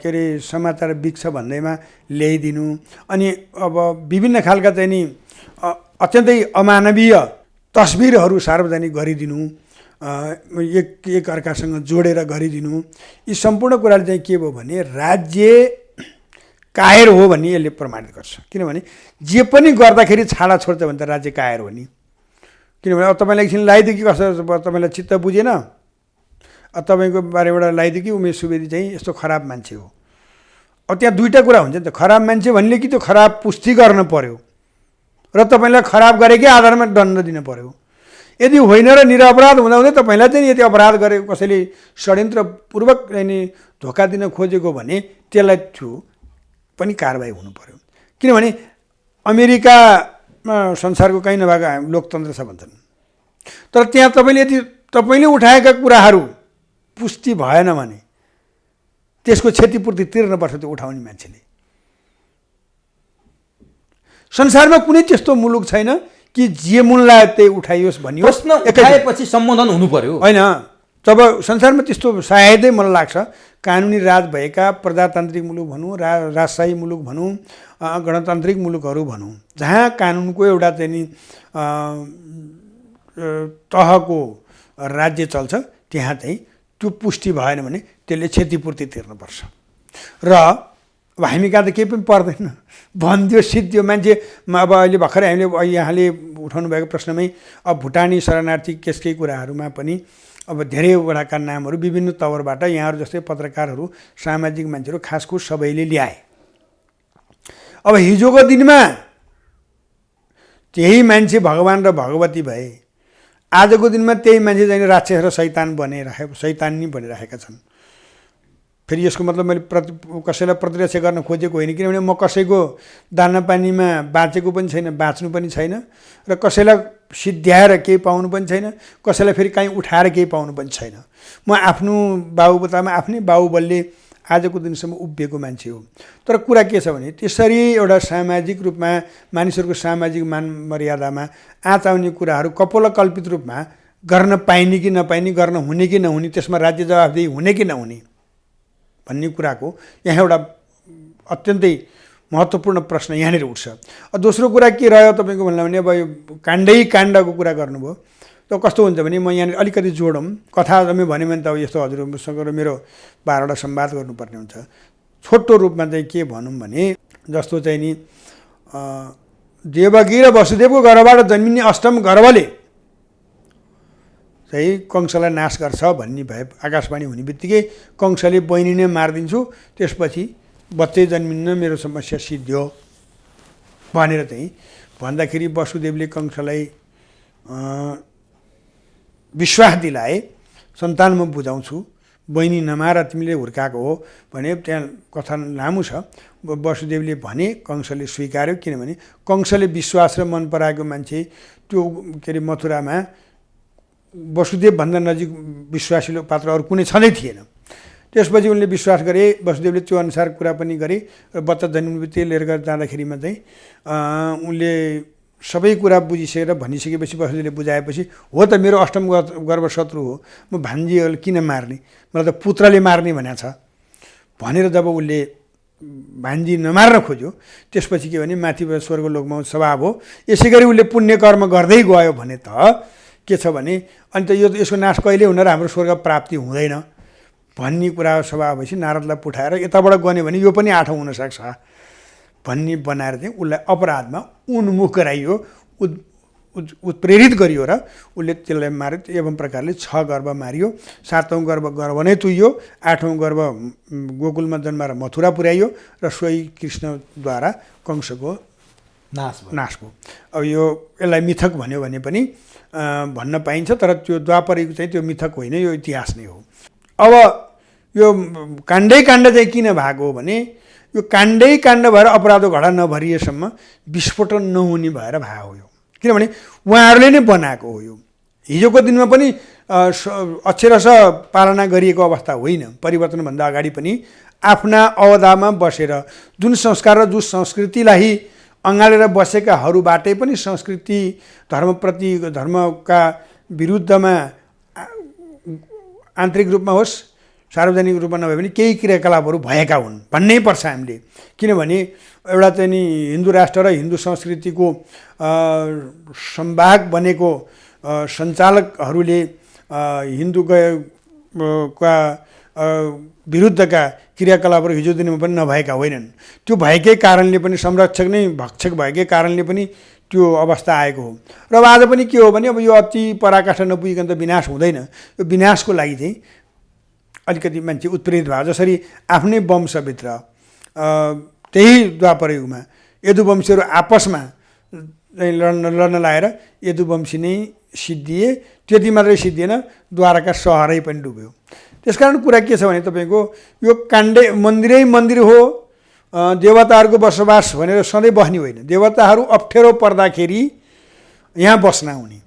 के अरे समाचार बिग्छ भन्दैमा ल्याइदिनु। अनि अब विभिन्न खालका चाहिँ नि अत्यन्तै अमानवीय तस्बिरहरू सार्वजनिक गरिदिनु, एक अर्कासँग जोडेर गरिदिनु, यी सम्पूर्ण कुराले चाहिँ के भयो भने राज्य कायर हो भन्ने यसले प्रमाणित गर्छ। किनभने जे पनि गर्दाखेरि छाडा छोड्छ भने त राज्य कायर हो नि। किनभने अब तपाईँलाई एकछिन लगाइदियो कि कसो तपाईँलाई चित्त बुझेन, तपाईँको बारेबाट लगाइदियो कि उमेश सुवेदी चाहिँ यस्तो खराब मान्छे हो। अब त्यहाँ दुईवटा कुरा हुन्छ नि त, खराब मान्छे भन्ने कि त्यो खराब पुष्टि गर्न पर्यो र तपाईँलाई खराब गरेकै आधारमा दण्ड दिन पर्यो। यदि होइन र निरपराध हुँदाहुँदै तपाईँलाई चाहिँ यदि अपराध गरेको कसैले षड्यन्त्रपूर्वक यानि धोका दिन खोजेको भने त्यसलाई त्यो पनि कारबाही हुनु पर्यो। किनभने अमेरिकामा संसारको कहीँ नभएको लोकतन्त्र छ भन्छन्, तर त्यहाँ तपाईँले यदि तपाईँले उठाएका कुराहरू पुष्टि भएन भने त्यसको क्षतिपूर्ति तिर्नुपर्छ त्यो उठाउने मान्छेले। संसारमा कुनै त्यस्तो मुलुक छैन कि जे मुन लाग्यो त्यही उठाइयोस् भनियोस्, प्रश्न उठाएपछि सम्बोधन हुनु पर्यो होइन। जब संसारमा त्यस्तो सायदै मलाई लाग्छ कानुनी राज भएका प्रजातान्त्रिक मुलुक भनौँ, राजशाही मुलुक भनौँ, गणतान्त्रिक मुलुकहरू भनौँ, जहाँ कानुनको एउटा चाहिँ नि तहको राज्य चल्छ, त्यहाँ चाहिँ त्यो पुष्टि भएन भने त्यसले क्षतिपूर्ति तिर्नुपर्छ। र अब हामी कहाँ त केही पनि पर्दैन, भनिदियो सिद्धियो मान्छे। अब अहिले भर्खरै हामीले यहाँले उठाउनु भएको प्रश्नमै अब भुटानी शरणार्थी केसकै कुराहरूमा पनि अब धेरैवटाका नामहरू विभिन्न तवरबाट यहाँहरू जस्तै पत्रकारहरू, सामाजिक मान्छेहरू, खासखुस सबैले ल्याए। अब हिजोको दिनमा त्यही मान्छे भगवान र भगवती भए, आजको दिनमा त्यही मान्छे चाहिँ राक्षस र शैतानी बनिरहेका छन्। फेरि यसको मतलब मैले कसैलाई प्रतिरक्षा गर्न खोजेको होइन, किनभने म कसैको दाना पानीमा बाँचेको पनि छैन, बाँच्नु पनि छैन, र कसैलाई सिद्ध्याएर केही पाउनु पनि छैन, कसैलाई फेरि कहीँ उठाएर केही पाउनु पनि छैन। म आफ्नो बाबुबुतामा आफ्नै बाहुबलले आजको दिनसम्म उभिएको मान्छे हो। तर कुरा के छ भने त्यसरी एउटा सामाजिक रूपमा मानिसहरूको सामाजिक मान मर्यादामा आँच आउने कुराहरू कपोलकल्पित रूपमा गर्न पाइने कि नपाइने, गर्न हुने कि नहुने, त्यसमा राज्य जवाफदेही हुने कि नहुने भन्ने कुराको यहाँ एउटा अत्यन्तै महत्त्वपूर्ण प्रश्न यहाँनिर उठ्छ। दोस्रो कुरा के रह्यो तपाईँको भन्नु भने अब यो काण्डको कुरा गर्नुभयो। त कस्तो हुन्छ भने म यहाँनिर अलिकति जोडौँ, कथा जम्मै भन्यो भने त अब यस्तो हजुरसँग र मेरो 12वटा संवाद गर्नुपर्ने हुन्छ। छोटो रूपमा चाहिँ के भनौँ भने जस्तो चाहिँ नि देवकी र वसुदेवको गर्भबाट जन्मिने अष्टम गर्भले चाहिँ कंसलाई नाश गर्छ भन्ने भए आकाशवाणी हुने बित्तिकै कंसले बहिनी नै मारिदिन्छु, त्यसपछि बच्चै जन्मिन्न, मेरो समस्या सिद्धियो भनेर चाहिँ भन्दाखेरि वसुदेवले कंसलाई विश्वास दिलाए, सन्तान म बुझाउँछु, बहिनी नमार तिमीले हुर्काएको हो भने त्यहाँ कथा लामो छ। वसुदेवले भने, कंसले स्वीकार्यो, किनभने कंसले विश्वास र मन पराएको मान्छे त्यो के अरे मथुरामा वसुदेवभन्दा नजिक विश्वासिलो पात्र अरू कुनै छँदै थिएन। त्यसपछि उनले विश्वास गरे, वसुदेवले त्यो अनुसार कुरा पनि गरे र बच्चा जन्मिने लिएर जाँदाखेरिमा चाहिँ उनले सबै कुरा बुझिसकेर भनिसकेपछि वसुदेवले बुझाएपछि हो त मेरो अष्टम गर्भ शत्रु हो, म भान्जीहरूले किन मार्ने, मलाई त पुत्रले मार्ने भनेको छ भनेर जब उसले भान्जी नमार्न खोज्यो, त्यसपछि के भने माथि स्वर्गलोकमा स्वभाव हो, यसै गरी उसले पुण्य कर्म गर्दै गयो भने त के छ भने अनि त यसको नाश कहिले हुन र हाम्रो स्वर्ग प्राप्ति हुँदैन भन्ने कुरा स्वभाव भएपछि नारदलाई पुठाएर यताबाट गन्यो भने यो पनि आठौँ हुनसक्छ भन्ने बनाएर चाहिँ उसलाई अपराधमा उन्मुख गराइयो, उत्प्रेरित गरियो र उसले त्यसलाई मार्यो। एवं प्रकारले 6 गर्भ मारियो, 7औं गर्भ नै तुइयो, 8औं गर्भ गोकुलमा जन्माएर मथुरा पुर्याइयो र सोही कृष्णद्वारा कंसको नाश भयो। अब यसलाई मिथक भन्यो भने पनि भन्न पाइन्छ, तर त्यो द्वापरको चाहिँ त्यो मिथक होइन, यो इतिहास नै हो। अब यो काण्डै काण्ड चाहिँ किन भएको हो भने यो काण्डै काण्ड भएर अपराधो घडा नभरिएसम्म विस्फोटन नहुने भएर भएको हो यो, किनभने उहाँहरूले नै बनाएको हो यो। हिजोको दिनमा पनि अक्षरश पालना गरिएको अवस्था होइन, परिवर्तनभन्दा अगाडि पनि आफ्ना अवधामा बसेर जुन संस्कार र जुन संस्कृतिलाई अँगालेर बसेकाहरूबाटै पनि संस्कृति धर्मप्रति धर्मका विरुद्धमा आन्तरिक रूपमा होस् सार्वजनिक रूपमा नभए पनि केही क्रियाकलापहरू भएका हुन् भन्नै पर्छ हामीले। किनभने एउटा चाहिँ नि हिन्दू राष्ट्र र हिन्दू संस्कृतिको संवाहक बनेको सञ्चालकहरूले हिन्दूका विरुद्धका क्रियाकलापहरू हिजो दिनमा पनि नभएका होइनन्। त्यो भएकै कारणले पनि संरक्षक नै भक्षक भएकै कारणले पनि त्यो अवस्था आएको हो। र अब आज पनि के हो भने अब यो अति पराकाष्ठा नपुगिकन त विनाश हुँदैन। यो विनाशको लागि चाहिँ अलिकति मान्छे उत्प्रेरित भयो। जसरी आफ्नै वंशभित्र त्यही द्वापर युगमा यदुवंशीहरू आपसमा लड्न लागेर यदुवंशी नै सिद्धिए। त्यति मात्रै सिद्धिएन, द्वारका सहरै पनि डुब्यो। त्यसकारण कुरा के छ भने तपाईँको यो काण्डे मन्दिरै मन्दिर हो, देवताहरूको बसोबास भनेर सधैँ बस्ने होइन। देवताहरू अप्ठ्यारो पर्दाखेरि यहाँ बस्न आउने।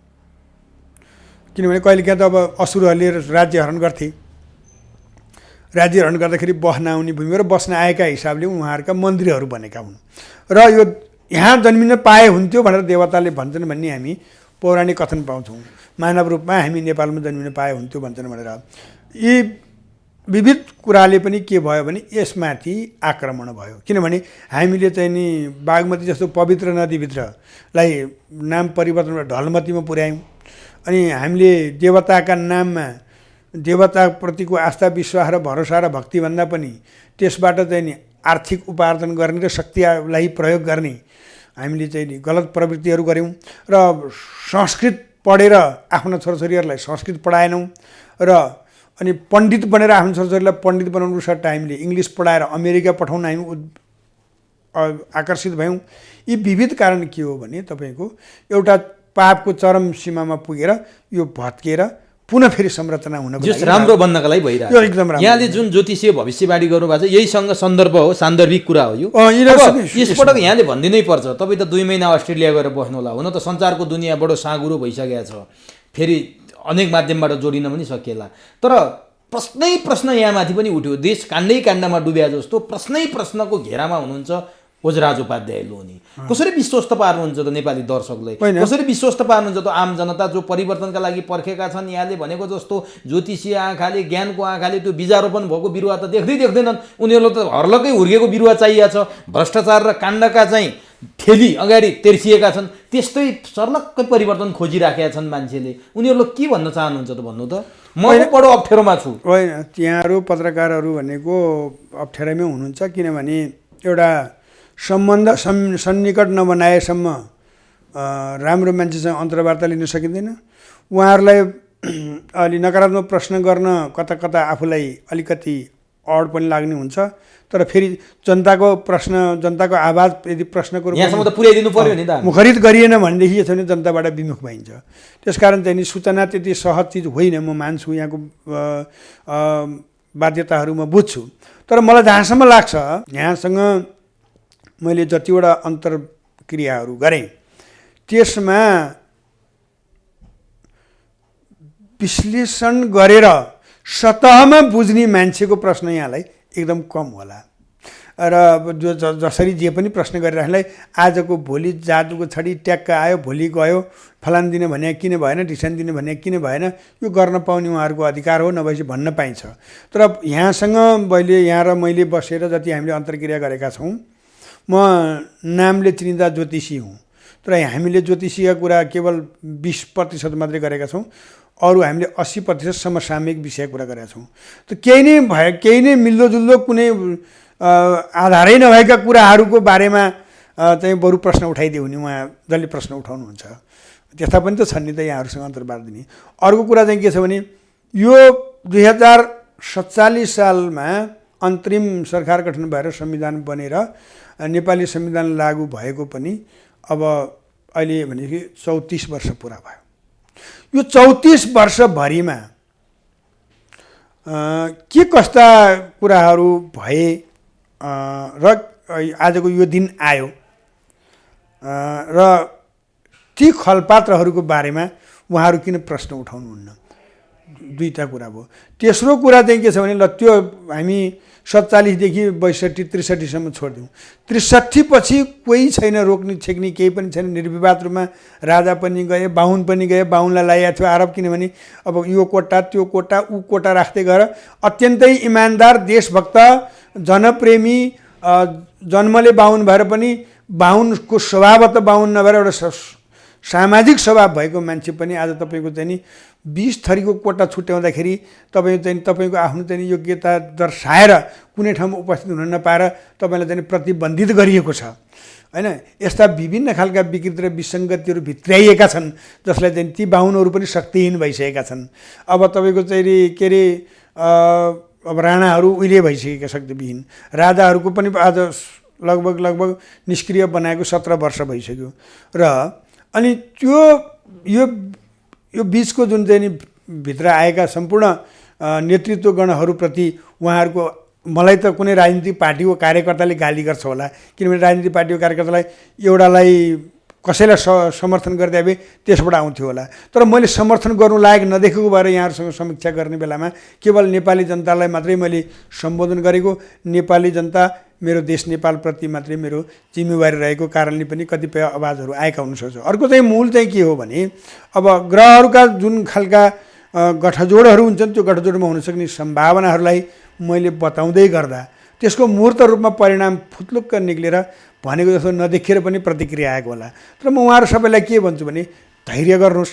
किनभने कहिलेकाहीँ त अब असुरहरूले राज्य हरण गर्थे। राज्य हरण गर्दाखेरि बस्न आउने भूमिमा र बस्न आएका हिसाबले उहाँहरूका मन्दिरहरू बनेका हुन्। र यो यहाँ जन्मिन पाए हुन्थ्यो भनेर देवताले भन्छन् भन्ने हामी पौराणिक कथन पाउँछौँ। मानव रूपमा हामी नेपालमा जन्मिन पाए हुन्थ्यो भन्छन् भनेर। यी विविध कुराले पनि के भयो भने यसमाथि आक्रमण भयो। किनभने हामीले चाहिँ नि बागमती जस्तो पवित्र नदीभित्रलाई नाम परिवर्तन गरेर ढलमतीमा पुर्यायौँ। अनि हामीले देवताका नाममा देवताप्रतिको आस्था विश्वास र भरोसा र भक्तिभन्दा पनि त्यसबाट चाहिँ नि आर्थिक उपार्जन गर्ने र शक्तिलाई प्रयोग गर्ने हामीले चाहिँ नि गलत प्रवृत्तिहरू गऱ्यौँ। र संस्कृत पढेर आफ्ना छोराछोरीहरूलाई संस्कृत पढाएनौँ। र अनि पण्डित बनेर आफ्नो छोराछोरीलाई पण्डित बनाउनुको सट्टा हामीले इङ्ग्लिस पढाएर अमेरिका पठाउन हामी आकर्षित भयौँ। यी विविध कारण के हो भने तपाईँको एउटा पापको चरम सीमामा पुगेर यो भत्किएर पुनः फेरि संरचना हुनको लागि राम्रो बन्नका लागि भइरहेको यो एकदम राम्रो। यहाँले जुन ज्योतिषीय भविष्यवाणी गर्नुभएको छ यहीसँग सन्दर्भ हो, सान्दर्भिक कुरा हो यो। यसपटक यहाँले भनिदिनै पर्छ, तपाईँ त 2 महिना अस्ट्रेलिया गएर बस्नु होला। हुन त संसारको दुनियाँ बडो साँगुरो भइसकेको छ, फेरि अनेक माध्यमबाट जोडिन पनि सकिएला। तर प्रश्न यहाँमाथि पनि उठ्यो। देश काण्डमा डुब्या जस्तो प्रश्नको घेरामा हुनुहुन्छ ओजराज उपाध्याय लोनी। कसरी विश्वस्त पार्नुहुन्छ त नेपाली दर्शकलाई? कसरी विश्वस्त पार्नुहुन्छ त आम जनता जो परिवर्तनका लागि पर्खेका छन्? यहाँले भनेको जस्तो ज्योतिषीय आँखाले ज्ञानको आँखाले त्यो बीजारोपण भएको बिरुवा त देख्दैनन्। उनीहरूलाई त हर्लकै हुर्केको बिरुवा चाहिएको छ। भ्रष्टाचार र काण्डका चाहिँ ठेली अगाडि तेर्सिएका छन्। त्यस्तै सर्लक्कै परिवर्तन खोजिराखेका छन् मान्छेले। उनीहरूले के भन्न चाहनुहुन्छ त भन्नु त? म बडो अप्ठ्यारोमा छु। होइन, यहाँहरू पत्रकारहरू भनेको अप्ठ्यारोमै हुनुहुन्छ। किनभने एउटा सम्बन्ध सन्निकट नबनाएसम्म राम्रो मान्छेसँग अन्तर्वार्ता लिन सकिँदैन। उहाँहरूलाई अलि नकारात्मक प्रश्न गर्न कता कता आफूलाई अलिकति अड पनि लाग्ने हुन्छ। तर फेरि जनताको प्रश्न, जनताको आवाज यदि प्रश्नको यहाँसम्म त पुर्याइदिनु पर्यो नि त। मुखरित गरिएन भनेदेखि यसो भने जनताबाट विमुख भइन्छ। त्यसकारण चाहिँ नि सूचना त्यति सहज चिज होइन, म मान्छु। यहाँको बाध्यताहरू म बुझ्छु। तर मलाई जहाँसम्म लाग्छ, यहाँसँग मैले जतिवटा अन्तर्क्रियाहरू गरेँ त्यसमा विश्लेषण गरेर सतहमा बुझ्ने मान्छेको प्रश्न यहाँलाई एकदम कम होला। र जसरी जे पनि प्रश्न गरिराख्नेलाई आजको भोलि जादुको छडी ट्याक्क आयो, भोलि गयो, फलान दिने भने किन भएन, ढिसान दिने भने किन भएन, यो गर्न पाउने उहाँहरूको अधिकार हो, नभएपछि भन्न पाइन्छ। तर यहाँसँग यहाँ र मैले बसेर जति हामीले अन्तर्क्रिया गरेका छौँ, म नामले चिनिँदा ज्योतिषी हुँ। तर हामीले ज्योतिषीका कुरा केवल 20% मात्रै गरेका छौँ। अरू हामीले 80% समसामयिक विषय कुरा गरेका छौँ। त केही नै मिल्दोजुल्दो कुनै आधारै नभएका कुराहरूको बारेमा चाहिँ बरु प्रश्न उठाइदियो भने उहाँ जसले प्रश्न उठाउनुहुन्छ त्यस्ता पनि त छन् नि त यहाँहरूसँग अन्तर्वार्ता दिने। अर्को कुरा चाहिँ के छ भने यो 2047 सालमा अन्तरिम सरकार गठन भएर संविधान बनेर नेपाली संविधान लागू भएको पनि अब अहिले भनेपछि 34 वर्ष पुरा भयो। यो 34 वर्षभरिमा के कस्ता कुराहरू भए र आजको यो दिन आयो र ती खलपात्रहरूको बारेमा उहाँहरू किन प्रश्न उठाउनुहुन्न? दुईटा कुरा भयो। तेस्रो कुरा चाहिँ के छ भने ल त्यो हामी 47 देखि 62 63 सम्म छोडिदिउँ। 63 पछि कोही छैन रोक्ने छेक्ने, केही पनि छैन। निर्विवाद रूपमा राजा पनि गए, बाहुन पनि गए, बाहुनलाई ल्याएको थियो आरोप। किनभने अब यो कोटा त्यो कोटा ऊ कोटा राख्दै गएर अत्यन्तै इमान्दार, देशभक्त, जनप्रेमी, जन्मले बाहुन भएर पनि बाहुनको स्वभावत बाहुन नभएर एउटा सामाजिक स्वभाव भएको मान्छे पनि आज तपाईँको चाहिँ नि 20 थरीको कोटा छुट्याउँदाखेरि तपाईँको आफ्नो चाहिँ योग्यता दर्शाएर कुनै ठाउँमा उपस्थित हुन नपाएर तपाईँलाई चाहिँ प्रतिबन्धित गरिएको छ। होइन। यस्ता विभिन्न खालका विकृति र विसङ्गतिहरू भित्र्याइएका छन् जसलाई चाहिँ ती बाहुनहरू पनि शक्तिहीन भइसकेका छन्। अब तपाईँको चाहिँ के अरे अब राणाहरू उहिले भइसकेका शक्तिविहीन, राजाहरूको पनि आज लगभग निष्क्रिय बनाएको 17 वर्ष भइसक्यो। र अनि त्यो यो बिचको जुन चाहिँ भित्र आएका सम्पूर्ण नेतृत्वगणहरूप्रति उहाँहरूको, मलाई त कुनै राजनीतिक पार्टीको कार्यकर्ताले गाली गर्छ होला, किनभने राजनीतिक पार्टीको कार्यकर्तालाई एउटालाई कसैलाई समर्थन गरिदिए भए त्यसबाट आउँथ्यो होला। तर मैले समर्थन गर्नु लायक नदेखेको भएर यहाँहरूसँग समीक्षा गर्ने बेलामा केवल नेपाली जनतालाई मात्रै मैले सम्बोधन गरेको, नेपाली जनता मेरो देश नेपालप्रति मात्रै मेरो जिम्मेवारी रहेको कारणले पनि कतिपय आवाजहरू आएका हुनसक्छ। अर्को चाहिँ मूल चाहिँ के हो भने अब ग्रहहरूका जुन खालका गठजोडहरू हुन्छन् त्यो गठजोडमा हुनसक्ने सम्भावनाहरूलाई मैले बताउँदै गर्दा त्यसको मूर्त रूपमा परिणाम फुत्लुक्क निक्लेर भनेको जस्तो नदेखिएर पनि प्रतिक्रिया आएको होला। तर म उहाँहरू सबैलाई के भन्छु भने धैर्य गर्नुहोस्,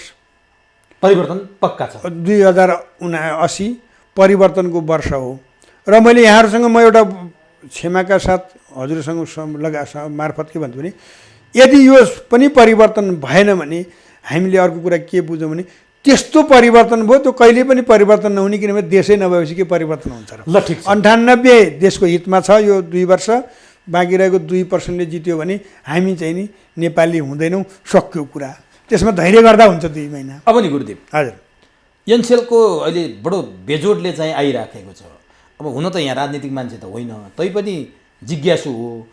परिवर्तन पक्का छ। 2080 परिवर्तनको वर्ष हो र मैले यहाँहरूसँग म एउटा क्षमाका साथ हजुरसँग मार्फत के भन्छु भने यदि यो पनि परिवर्तन भएन भने हामीले अर्को कुरा के बुझौँ भने त्यस्तो परिवर्तन भयो त्यो कहिले पनि परिवर्तन नहुने, किनभने देशै नभएपछि के परिवर्तन हुन्छ र। ल ठिक छ, 98 देशको हितमा छ, यो 2 वर्ष बाँकी रहेको 2% जित्यो भने हामी चाहिँ नि नेपाली हुँदैनौँ, सक्यो कुरा। त्यसमा धैर्य गर्दा हुन्छ 2 महिना। अब नि गुरुदेव, हजुर, एनसेलको अहिले बडो बेजोडले चाहिँ आइराखेको छ। अब हुन त यहाँ राजनीतिक मान्छे त होइन, तैपनि जिज्ञासु हो,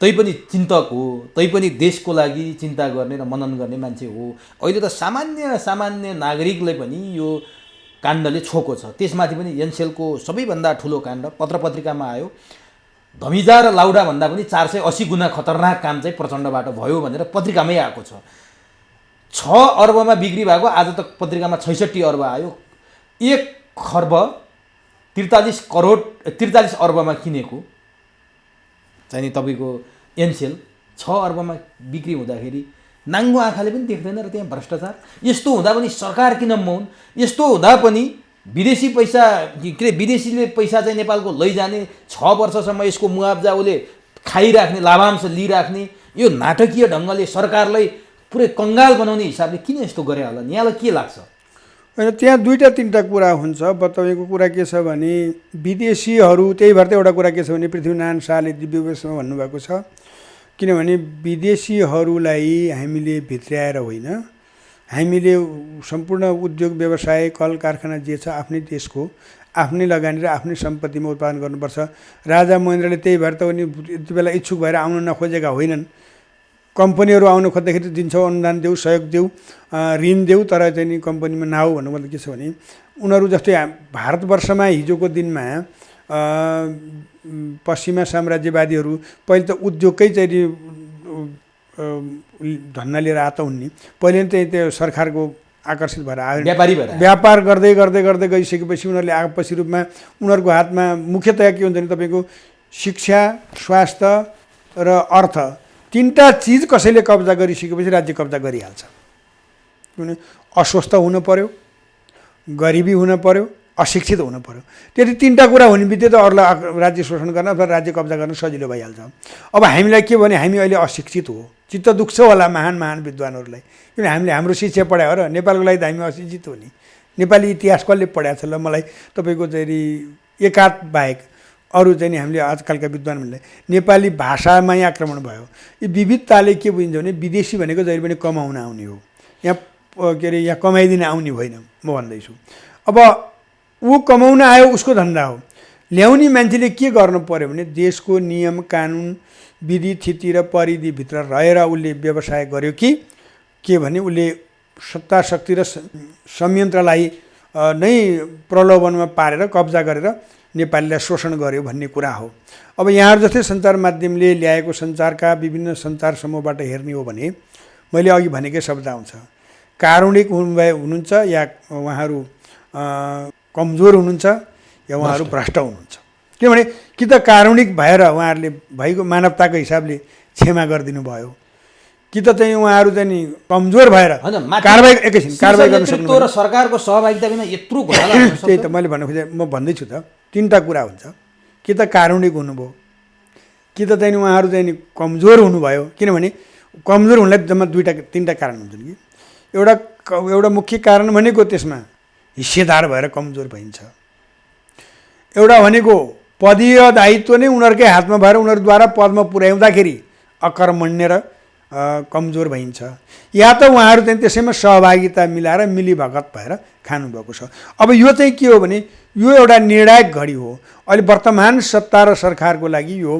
तैपनि चिन्तक हो, तैपनि देशको लागि चिन्ता गर्ने र मनन गर्ने मान्छे हो। अहिले त सामान्य नागरिकले पनि यो काण्डले छोको छ। त्यसमाथि पनि एनसेलको सबैभन्दा ठुलो काण्ड पत्र पत्रिकामा आयो, धमिजा र लाउडा भन्दा पनि 480 गुणा खतरनाक काम चाहिँ प्रचण्डबाट भयो भनेर पत्रिकामै आएको छ। 6 अर्बमा बिक्री भएको, आज त पत्रिकामा 66 अर्ब आयो। 1 खर्ब 43 अर्बमा किनेको चाहिँ नि तपाईँको एनसेल 6 अर्बमा बिक्री हुँदाखेरि नाङ्गो आँखाले पनि देख्दैन र त्यहाँ भ्रष्टाचार। यस्तो हुँदा पनि सरकार किन मौन? यस्तो हुँदा पनि विदेशी पैसा के विदेशीले पैसा चाहिँ नेपालको लैजाने, 6 वर्षसम्म यसको मुआब्जा उसले खाइराख्ने, लाभांश लिइराख्ने, यो नाटकीय ढङ्गले सरकारलाई पुरै कङ्गाल बनाउने हिसाबले किन यस्तो गरे होला? यहाँलाई के लाग्छ? होइन, त्यहाँ 2-3टा कुरा हुन्छ। तपाईँको कुरा के छ भने विदेशीहरू, त्यही भएर त एउटा कुरा के छ भने पृथ्वीनारायण शाहले दिव्य उपदेशमा भन्नुभएको छ, किनभने विदेशीहरूलाई हामीले भित्र्याएर होइन, हामीले सम्पूर्ण उद्योग व्यवसाय कल कारखाना जे छ आफ्नै देशको आफ्नै लगानी र आफ्नै सम्पत्तिमा उत्पादन गर्नुपर्छ। राजा महेन्द्रले त्यही भएर त उनी यति बेला इच्छुक भएर आउन नखोजेका होइनन्। कम्पनीहरू आउन खोज्दाखेरि दिन्छौँ, अनुदान देऊ, सहयोग देऊ, ऋण देऊ, तर चाहिँ नि कम्पनीमा नआऊ भन्नु मतलब के छ भने उनीहरू जस्तै भारतवर्षमा हिजोको दिनमा पश्चिमा साम्राज्यवादीहरू पहिले त उद्योगकै चाहिँ धन्ना लिएर आत हुन् नि, पहिले चाहिँ त्यो सरकारको आकर्षित भएर आयो, व्यापार गर्दै गर्दै गर्दै गइसकेपछि उनीहरूले आपसी रूपमा उनीहरूको हातमा मुख्यतया के हुन्छ भने तपाईँको शिक्षा, स्वास्थ्य र अर्थ, 3टा चिज कसैले कब्जा गरिसकेपछि राज्य कब्जा गरिहाल्छ। किनभने अस्वस्थ हुनु पर्यो, गरिबी हुन पर्यो, अशिक्षित हुनु पर्यो। त्यति 3टा कुरा हुने बित्तिकै त अरूलाई राज्य शोषण गर्न अथवा राज्य कब्जा गर्न सजिलो भइहाल्छ। अब हामीलाई के भने हामी अहिले अशिक्षित हो, चित्त दुख्छ होला महान विद्वानहरूलाई, किनभने हामीले हाम्रो शिक्षा पढायो र नेपालको लागि त हामी अशिक्षित हो नि। नेपाली इतिहास कसले पढाएको छ? ल मलाई तपाईँको चाहिँ एकात बाहेक अरू चाहिँ नि हामीले आजकलका विद्वानहरूले नेपाली भाषामै आक्रमण भयो। यो विविधताले के बुझिन्छ भने विदेशी भनेको जहिले पनि कमाउन आउने हो, यहाँ के अरे यहाँ कमाइदिन आउने होइन म भन्दैछु। अब ऊ कमाउन आयो, उसको धन्दा हो। ल्याउने मान्छेले के गर्नु पर्यो भने देशको नियम कानुन विधि थिति र परिधिभित्र रहेर उसले व्यवसाय गर्यो कि के भने उसले सत्ता शक्ति र संयन्त्रलाई नै प्रलोभनमा पारेर कब्जा गरेर नेपालीलाई शोषण गर्यो भन्ने कुरा हो। अब यहाँहरू जस्तै सञ्चार माध्यमले ल्याएको सञ्चारका विभिन्न सञ्चार समूहबाट हेर्ने हो भने मैले अघि भनेकै शब्द आउँछ, कारुणिक हुनुहुन्छ या उहाँहरू कमजोर हुनुहुन्छ या उहाँहरू भ्रष्ट हुनुहुन्छ। किनभने कि त कारुणिक भएर उहाँहरूले भएको मानवताको हिसाबले क्षमा गरिदिनु भयो, कि त चाहिँ उहाँहरू चाहिँ नि कमजोर भएर कारबाही कारबाही गर्न सक्नु र सरकारको सहभागिता बिना यत्रो घोटाला हुन सक्छ। त्यही त मैले भन्नु खोजेँ, म भन्दैछु त 3टा कुरा हुन्छ, कि त कारुणिक हुनुभयो, कि त चाहिँ उहाँहरू चाहिँ नि कमजोर हुनुभयो, किनभने कमजोर हुनलाई जम्मा 2-3टा कारण हुन्छन् कि एउटा मुख्य कारण भनेको त्यसमा हिस्सेदार भएर कमजोर भइन्छ। एउटा भनेको पदीय दायित्व नै उनीहरूकै हातमा भएर उनीहरूद्वारा पदमा पुर्याउँदाखेरि अकर्मण्य र कमजोर भइन्छ, या त उहाँहरू चाहिँ त्यसैमा सहभागिता मिलाएर मिलीभगत भएर खानुभएको छ। अब यो चाहिँ के हो भने यो एउटा निर्णायक घडी हो। अहिले वर्तमान सत्ता र सरकारको लागि यो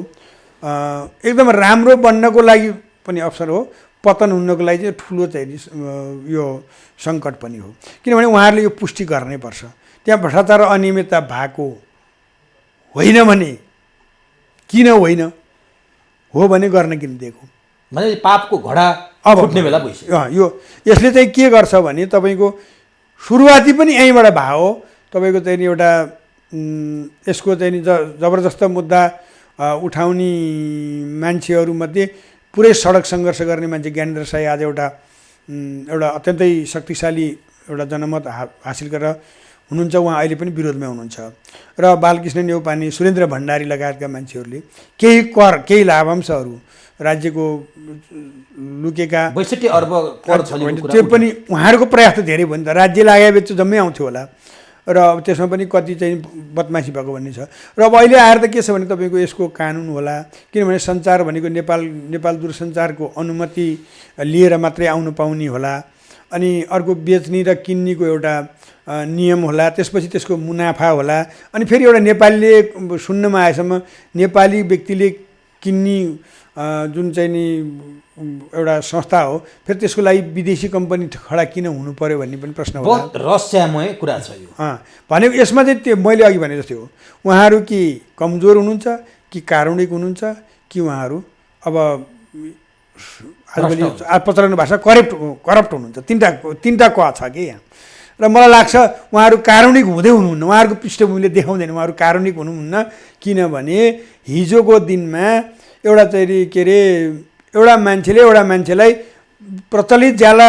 एकदम राम्रो बन्नको लागि पनि अवसर हो, पतन हुनको लागि चाहिँ ठुलो चाहिँ यो सङ्कट पनि हो। किनभने उहाँहरूले यो पुष्टि गर्नै पर्छ त्यहाँ भ्रष्टाचार अनियमितता भएको होइन भने किन होइन, हो भने गर्न किन दिएको भने पापको घडा फुट्ने बेला भइसक्यो। यो यसले चाहिँ के गर्छ भने तपाईँको सुरुवाती पनि यहीँबाट भयो हो। तपाईँको चाहिँ नि एउटा यसको चाहिँ नि जबरजस्त मुद्दा उठाउने मान्छेहरूमध्ये पुरै सडक सङ्घर्ष गर्ने मान्छे ज्ञानेन्द्र साई आज एउटा अत्यन्तै शक्तिशाली एउटा जनमत हासिल गरेर हुनुहुन्छ। उहाँ अहिले पनि विरोधमै हुनुहुन्छ र बालकृष्ण नेउपाने, सुरेन्द्र भण्डारी लगायतका मान्छेहरूले केही लाभांशहरू राज्यको लुकेका 62 अर्ब कर छलेको कुरा त्यो पनि उहाँहरूको प्रयास त धेरै भयो नि त। राज्य लागेपछि जम्मै आउँथ्यो होला र त्यसमा पनि कति चाहिँ बदमासी भएको भन्ने छ। र अब अहिले आएर त के छ भने तपाईँको यसको कानुन होला, किनभने सञ्चार भनेको नेपाल दूरसञ्चारको अनुमति लिएर मात्रै आउनु पाउने होला, अनि अर्को बेच्ने र किन्नेको एउटा नियम होला, त्यसपछि त्यसको मुनाफा होला, अनि फेरि एउटा नेपालीले सुन्नमा आएसम्म नेपाली व्यक्तिले किन्ने जुन चाहिँ नि एउटा संस्था हो फेरि त्यसको लागि विदेशी कम्पनी खडा किन हुनु पर्यो भन्ने पनि प्रश्न होला। बहुत रहस्यमय कुरा छ यो। भनेको यसमा चाहिँ त्यो मैले अघि भने जस्तै हो, उहाँहरू कि कमजोर हुनुहुन्छ कि कारुणिक हुनुहुन्छ कि उहाँहरू अब आजभोलि प्रचलन भाषा करप्ट हुनुहुन्छ। तिनवटा क छ कि यहाँ। र मलाई लाग्छ उहाँहरू कारुणिक हुँदै हुनुहुन्न, उहाँहरूको पृष्ठभूमिले देखाउँदैन उहाँहरू कारुणिक हुनुहुन्न। किनभने हिजोको दिनमा एउटा चाहिँ के अरे एउटा मान्छेलाई प्रचलित ज्याला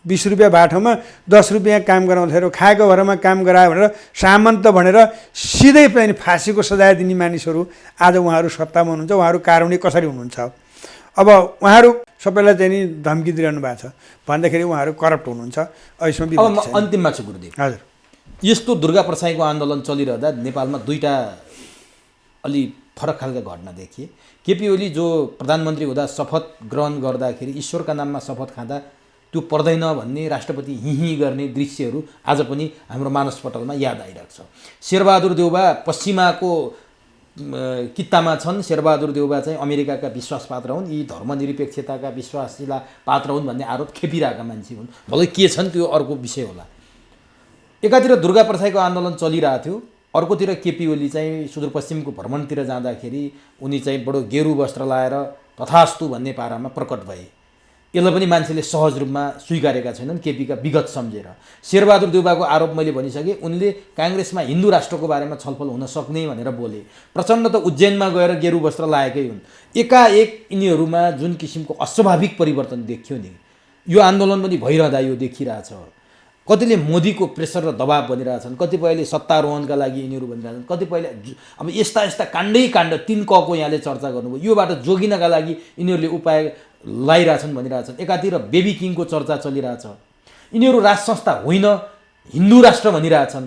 20 रुपियाँ बाटोमा 10 रुपियाँ काम गराउँदाखेरि खाएको भरमा काम गरायो भनेर सामन्त भनेर सिधै पनि फाँसीको सजाय दिने मानिसहरू आज उहाँहरू सत्तामा हुनुहुन्छ। उहाँहरू कारुणिक कसरी हुनुहुन्छ? अब उहाँहरू सबैलाई चाहिँ नि धम्की दिइरहनु भएको छ भन्दाखेरि उहाँहरू करप्ट हुनुहुन्छ। अब म अन्तिममा छु गुरुदेव। हजुर, यस्तो दुर्गा प्रसाईको आन्दोलन चलिरहँदा नेपालमा दुईवटा अलि फरक खालका घटना देखिए। केपी ओली जो प्रधानमन्त्री हुँदा शपथ ग्रहण गर्दाखेरि ईश्वरका नाममा शपथ खाँदा त्यो पर्दैन भन्ने राष्ट्रपति हिही गर्ने दृश्यहरू आज पनि हाम्रो मानसपटलमा याद आइरहेको छ। शेरबहादुर देउबा पश्चिमाको कित्तामा छन्। शेरबहादुर देउबा चाहिँ अमेरिकाका विश्वासपात्र हुन्, यी धर्मनिरपेक्षताका विश्वासिला पात्र हुन् भन्ने आरोप खेपिरहेका मान्छे हुन्। भलै के छन् त्यो अर्को विषय होला। एकातिर दुर्गा प्रसाईको आन्दोलन चलिरहेको थियो, अर्कोतिर केपी ओली चाहिँ सुदूरपश्चिमको भ्रमणतिर जाँदाखेरि उनी चाहिँ बडो गेरु वस्त्र लाएर तथास्तु भन्ने पारामा प्रकट भए। यसलाई पनि मान्छेले सहज रूपमा स्वीकारेका छैनन् केपीका विगत सम्झेर। शेरबहादुर देउबाको आरोप मैले भनिसकेँ, उनले काङ्ग्रेसमा हिन्दू राष्ट्रको बारेमा छलफल हुन सक्ने भनेर बोले। प्रचण्ड त उज्जैनमा गएर गेरु वस्त्र लाएकै हुन्। एकाएक यिनीहरूमा जुन किसिमको अस्वाभाविक परिवर्तन देखियो नि, यो आन्दोलन पनि भइरहँदा यो देखिरहेछ। कतिले मोदीको प्रेसर र दबाब बनिरहेछन्, कतिपयले सत्तारोहणका लागि यिनीहरू बनिरहेछन्, कतिपयले अब यस्ता काण्डै काण्ड 3 कको यहाँले चर्चा गर्नुभयो, योबाट जोगिनका लागि यिनीहरूले उपाय लाइरहेछन् भनिरहेछन्। एकातिर बेबी किङको चर्चा चलिरहेछ, यिनीहरू राज संस्था होइन हिन्दू राष्ट्र भनिरहेछन्।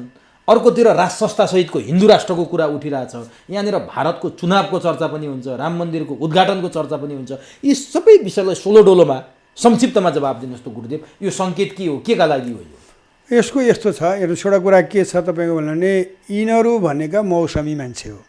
अर्कोतिर राज संस्थासहितको हिन्दू राष्ट्रको कुरा उठिरहेछ। यहाँनिर भारतको चुनावको चर्चा पनि हुन्छ, राम मन्दिरको उद्घाटनको चर्चा पनि हुन्छ। यी सबै विषयलाई सोलोडोलोमा संक्षिप्तमा जवाब दिनुहोस् त गुरुदेव, यो सङ्केत के हो, के का लागि हो? यसको यस्तो छ, हेर्नुहोस् एउटा कुरा के छ तपाईँको भने यिनीहरू भनेका मौसमी मान्छे हो।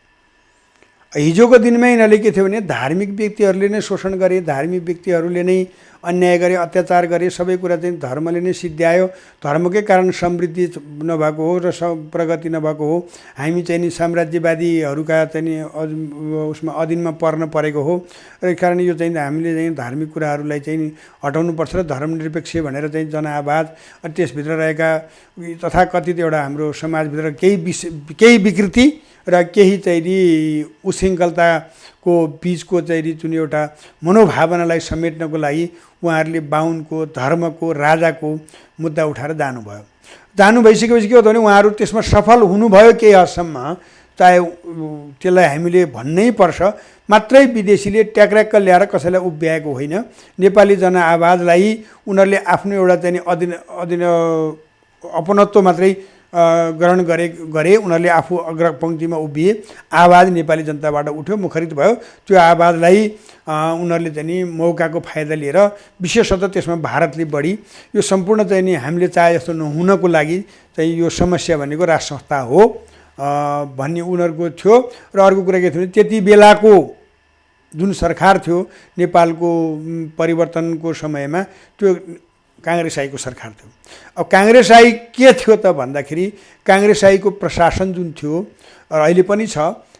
हिजोको दिनमा यिनीहरूले के थियो भने धार्मिक व्यक्तिहरूले नै शोषण गरे, धार्मिक व्यक्तिहरूले नै अन्याय गरे, अत्याचार गरे, सबै कुरा चाहिँ धर्मले नै सिद्ध्यायो। धर्मकै कारण समृद्धि नभएको हो र प्रगति नभएको हो। हामी चाहिँ नि साम्राज्यवादीहरूका चाहिँ नि उसमा अधीनमा पर्न परेको हो र यस कारण यो चाहिँ हामीले चाहिँ धार्मिक कुराहरूलाई चाहिँ नि हटाउनुपर्छ र धर्मनिरपेक्ष भनेर चाहिँ जनआवाज अनि त्यसभित्र रहेका तथाकथित एउटा हाम्रो समाजभित्र केही विकृति र केही चाहिँ नि उशृङ्खलताको बिचको चाहिँ जुन एउटा मनोभावनालाई समेट्नको लागि उहाँहरूले बाहुनको धर्मको राजाको मुद्दा उठाएर जानु भइसकेपछि के हो भने उहाँहरू त्यसमा सफल हुनुभयो केही हदसम्म, चाहे त्यसलाई हामीले भन्नै पर्छ। मात्रै विदेशीले ट्याक्र्याक्क ल्याएर कसैलाई उभ्याएको होइन। नेपाली जनआवाजलाई उनीहरूले आफ्नो एउटा चाहिँ अपनत्व मात्रै ग्रहण गरे उनीहरूले आफू अग्रपङ्क्तिमा उभिए, आवाज नेपाली जनताबाट उठ्यो, मुखरित भयो। त्यो आवाजलाई उनीहरूले चाहिँ नि मौकाको फाइदा लिएर विशेषतः त्यसमा भारतले बढी यो सम्पूर्ण चाहिँ नि हामीले चाहे जस्तो नहुनको लागि चाहिँ यो समस्या भनेको राष्ट्र संस्था हो भन्ने उनीहरूको थियो। र अर्को कुरा के थियो भने त्यति बेलाको जुन सरकार थियो नेपालको परिवर्तनको समयमा त्यो काङ्ग्रेसाईको सरकार थियो। अब काङ्ग्रेसाई के थियो त भन्दाखेरि काङ्ग्रेसाईको प्रशासन जुन थियो र अहिले पनि छ,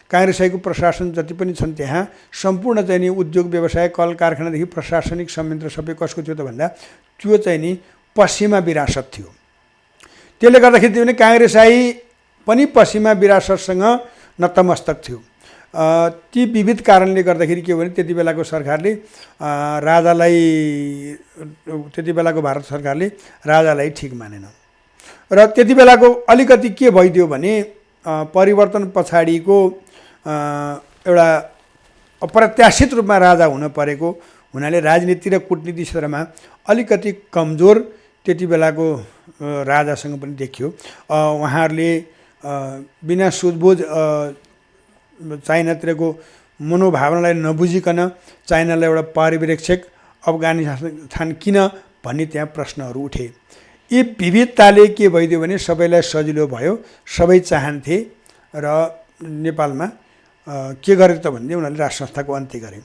काङ्ग्रेसाईको प्रशासन जति पनि छन् त्यहाँ सम्पूर्ण चाहिँ नि उद्योग व्यवसाय कल कारखानादेखि प्रशासनिक संयन्त्र सबै कसको थियो त भन्दा त्यो चाहिँ नि पश्चिमा विरासत थियो। त्यसले गर्दाखेरि त्यो भने काङ्ग्रेसाई पनि पश्चिमा विरासतसँग नतमस्तक थियो। ती विविध कारणले गर्दाखेरि के भने त्यति बेलाको सरकारले राजालाई, त्यति बेलाको भारत सरकारले राजालाई ठिक मानेन। र त्यति बेलाको अलिकति के भइदियो भने परिवर्तन पछाडिको एउटा अप्रत्याशित रूपमा राजा हुन परेको हुनाले राजनीति र कूटनीति क्षेत्रमा अलिकति कमजोर त्यति बेलाको राजासँग पनि देखियो। उहाँहरूले बिना सुझबुझ चाइनातिरको मनोभावनालाई नबुझिकन चाइनालाई एउटा पर्यवेक्षक अफगानिस्तान किन भन्ने त्यहाँ प्रश्नहरू उठे। यी विविधताले के भइदियो भने सबैलाई सजिलो भयो, सबै चाहन्थे र नेपालमा के गरे त भन्दै उनीहरूले राष्ट्र संस्थाको अन्त्य गरे।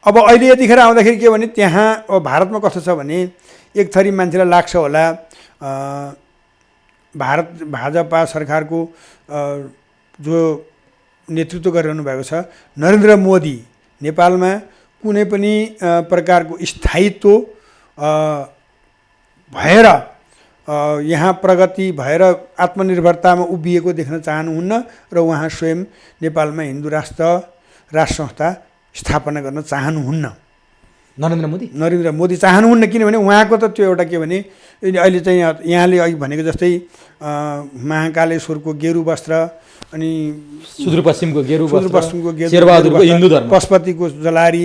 अब अहिले यतिखेर आउँदाखेरि के भने त्यहाँ भारतमा कस्तो छ भने एक थरी मान्छेलाई लाग्छ होला भारत भाजपा सरकारको जो नेतृत्व गरिरहनु भएको छ नरेन्द्र मोदी नेपालमा कुनै पनि प्रकारको स्थायित्व भएर यहाँ प्रगति भएर आत्मनिर्भरतामा उभिएको देख्न चाहनुहुन्न र उहाँ स्वयं नेपालमा हिन्दू राष्ट्र संस्था स्थापना गर्न चाहनुहुन्न। नरेन्द्र मोदी चाहनुहुन्न किनभने उहाँको त त्यो एउटा के भने अहिले चाहिँ यहाँले अघि भनेको जस्तै महाकालेश्वरको गेरु वस्त्र अनि सुदूरपश्चिमको गेरु शेरबहादुरको हिन्दू धर्म पशुपतिको जलारी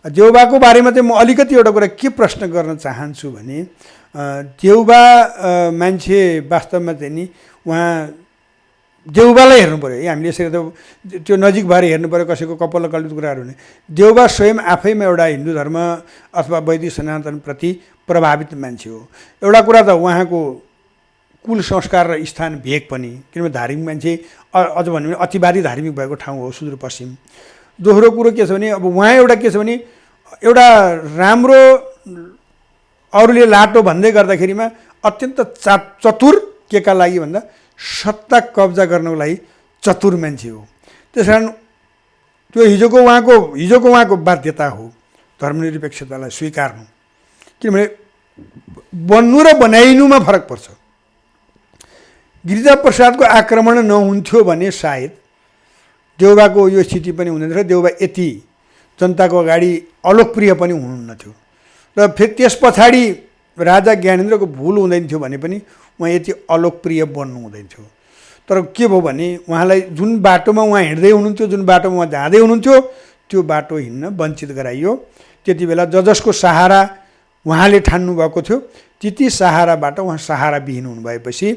देउबाको बारेमा चाहिँ म अलिकति एउटा कुरा के प्रश्न गर्न चाहन्छु भने देउबा मान्छे वास्तवमा चाहिँ नि उहाँ देउबालाई हेर्नु पऱ्यो है, हामीले यसरी त त्यो नजिक भएर हेर्नु पऱ्यो कसैको कपाल कल्पित कुराहरू हुने। देउबा स्वयं आफैमा एउटा हिन्दू धर्म अथवा वैदिक सनातनप्रति प्रभावित मान्छे हो। एउटा कुरा त उहाँको कुल संस्कार र स्थान भेग पनि, किनभने धार्मिक मान्छे अझ भन्यो भने अतिवादी धार्मिक भएको ठाउँ हो सुदूरपश्चिम। दोस्रो कुरो के छ भने अब उहाँ एउटा के छ भने एउटा राम्रो अरूले लाटो भन्दै गर्दाखेरिमा अत्यन्त चतुर केका लागि भन्दा सत्ता कब्जा गर्नको लागि चतुर मान्छे हो। त्यस कारण त्यो हिजोको उहाँको बाध्यता हो धर्मनिरपेक्षतालाई स्वीकार्नु, किनभने बन्नु र बनाइनुमा फरक पर्छ। गिरिजाप्रसादको आक्रमण नहुन्थ्यो भने सायद देउबाको यो स्थिति पनि हुँदैन थियो, देउबा यति जनताको अगाडि अलोकप्रिय पनि हुनुहुन्न थियो। र फेरि त्यस पछाडि राजा ज्ञानेन्द्रको भुल हुँदैन थियो भने पनि उहाँ यति अलोकप्रिय बन्नु हुँदैन थियो। तर के भयो भने उहाँलाई जुन बाटोमा उहाँ हिँड्दै हुनुहुन्थ्यो, जुन बाटोमा उहाँ जाँदै हुनुहुन्थ्यो त्यो बाटो हिँड्न वञ्चित गराइयो। त्यति बेला जसको सहारा उहाँले ठान्नु भएको थियो त्यति सहाराबाट उहाँ सहाराविहीन हुनुभएपछि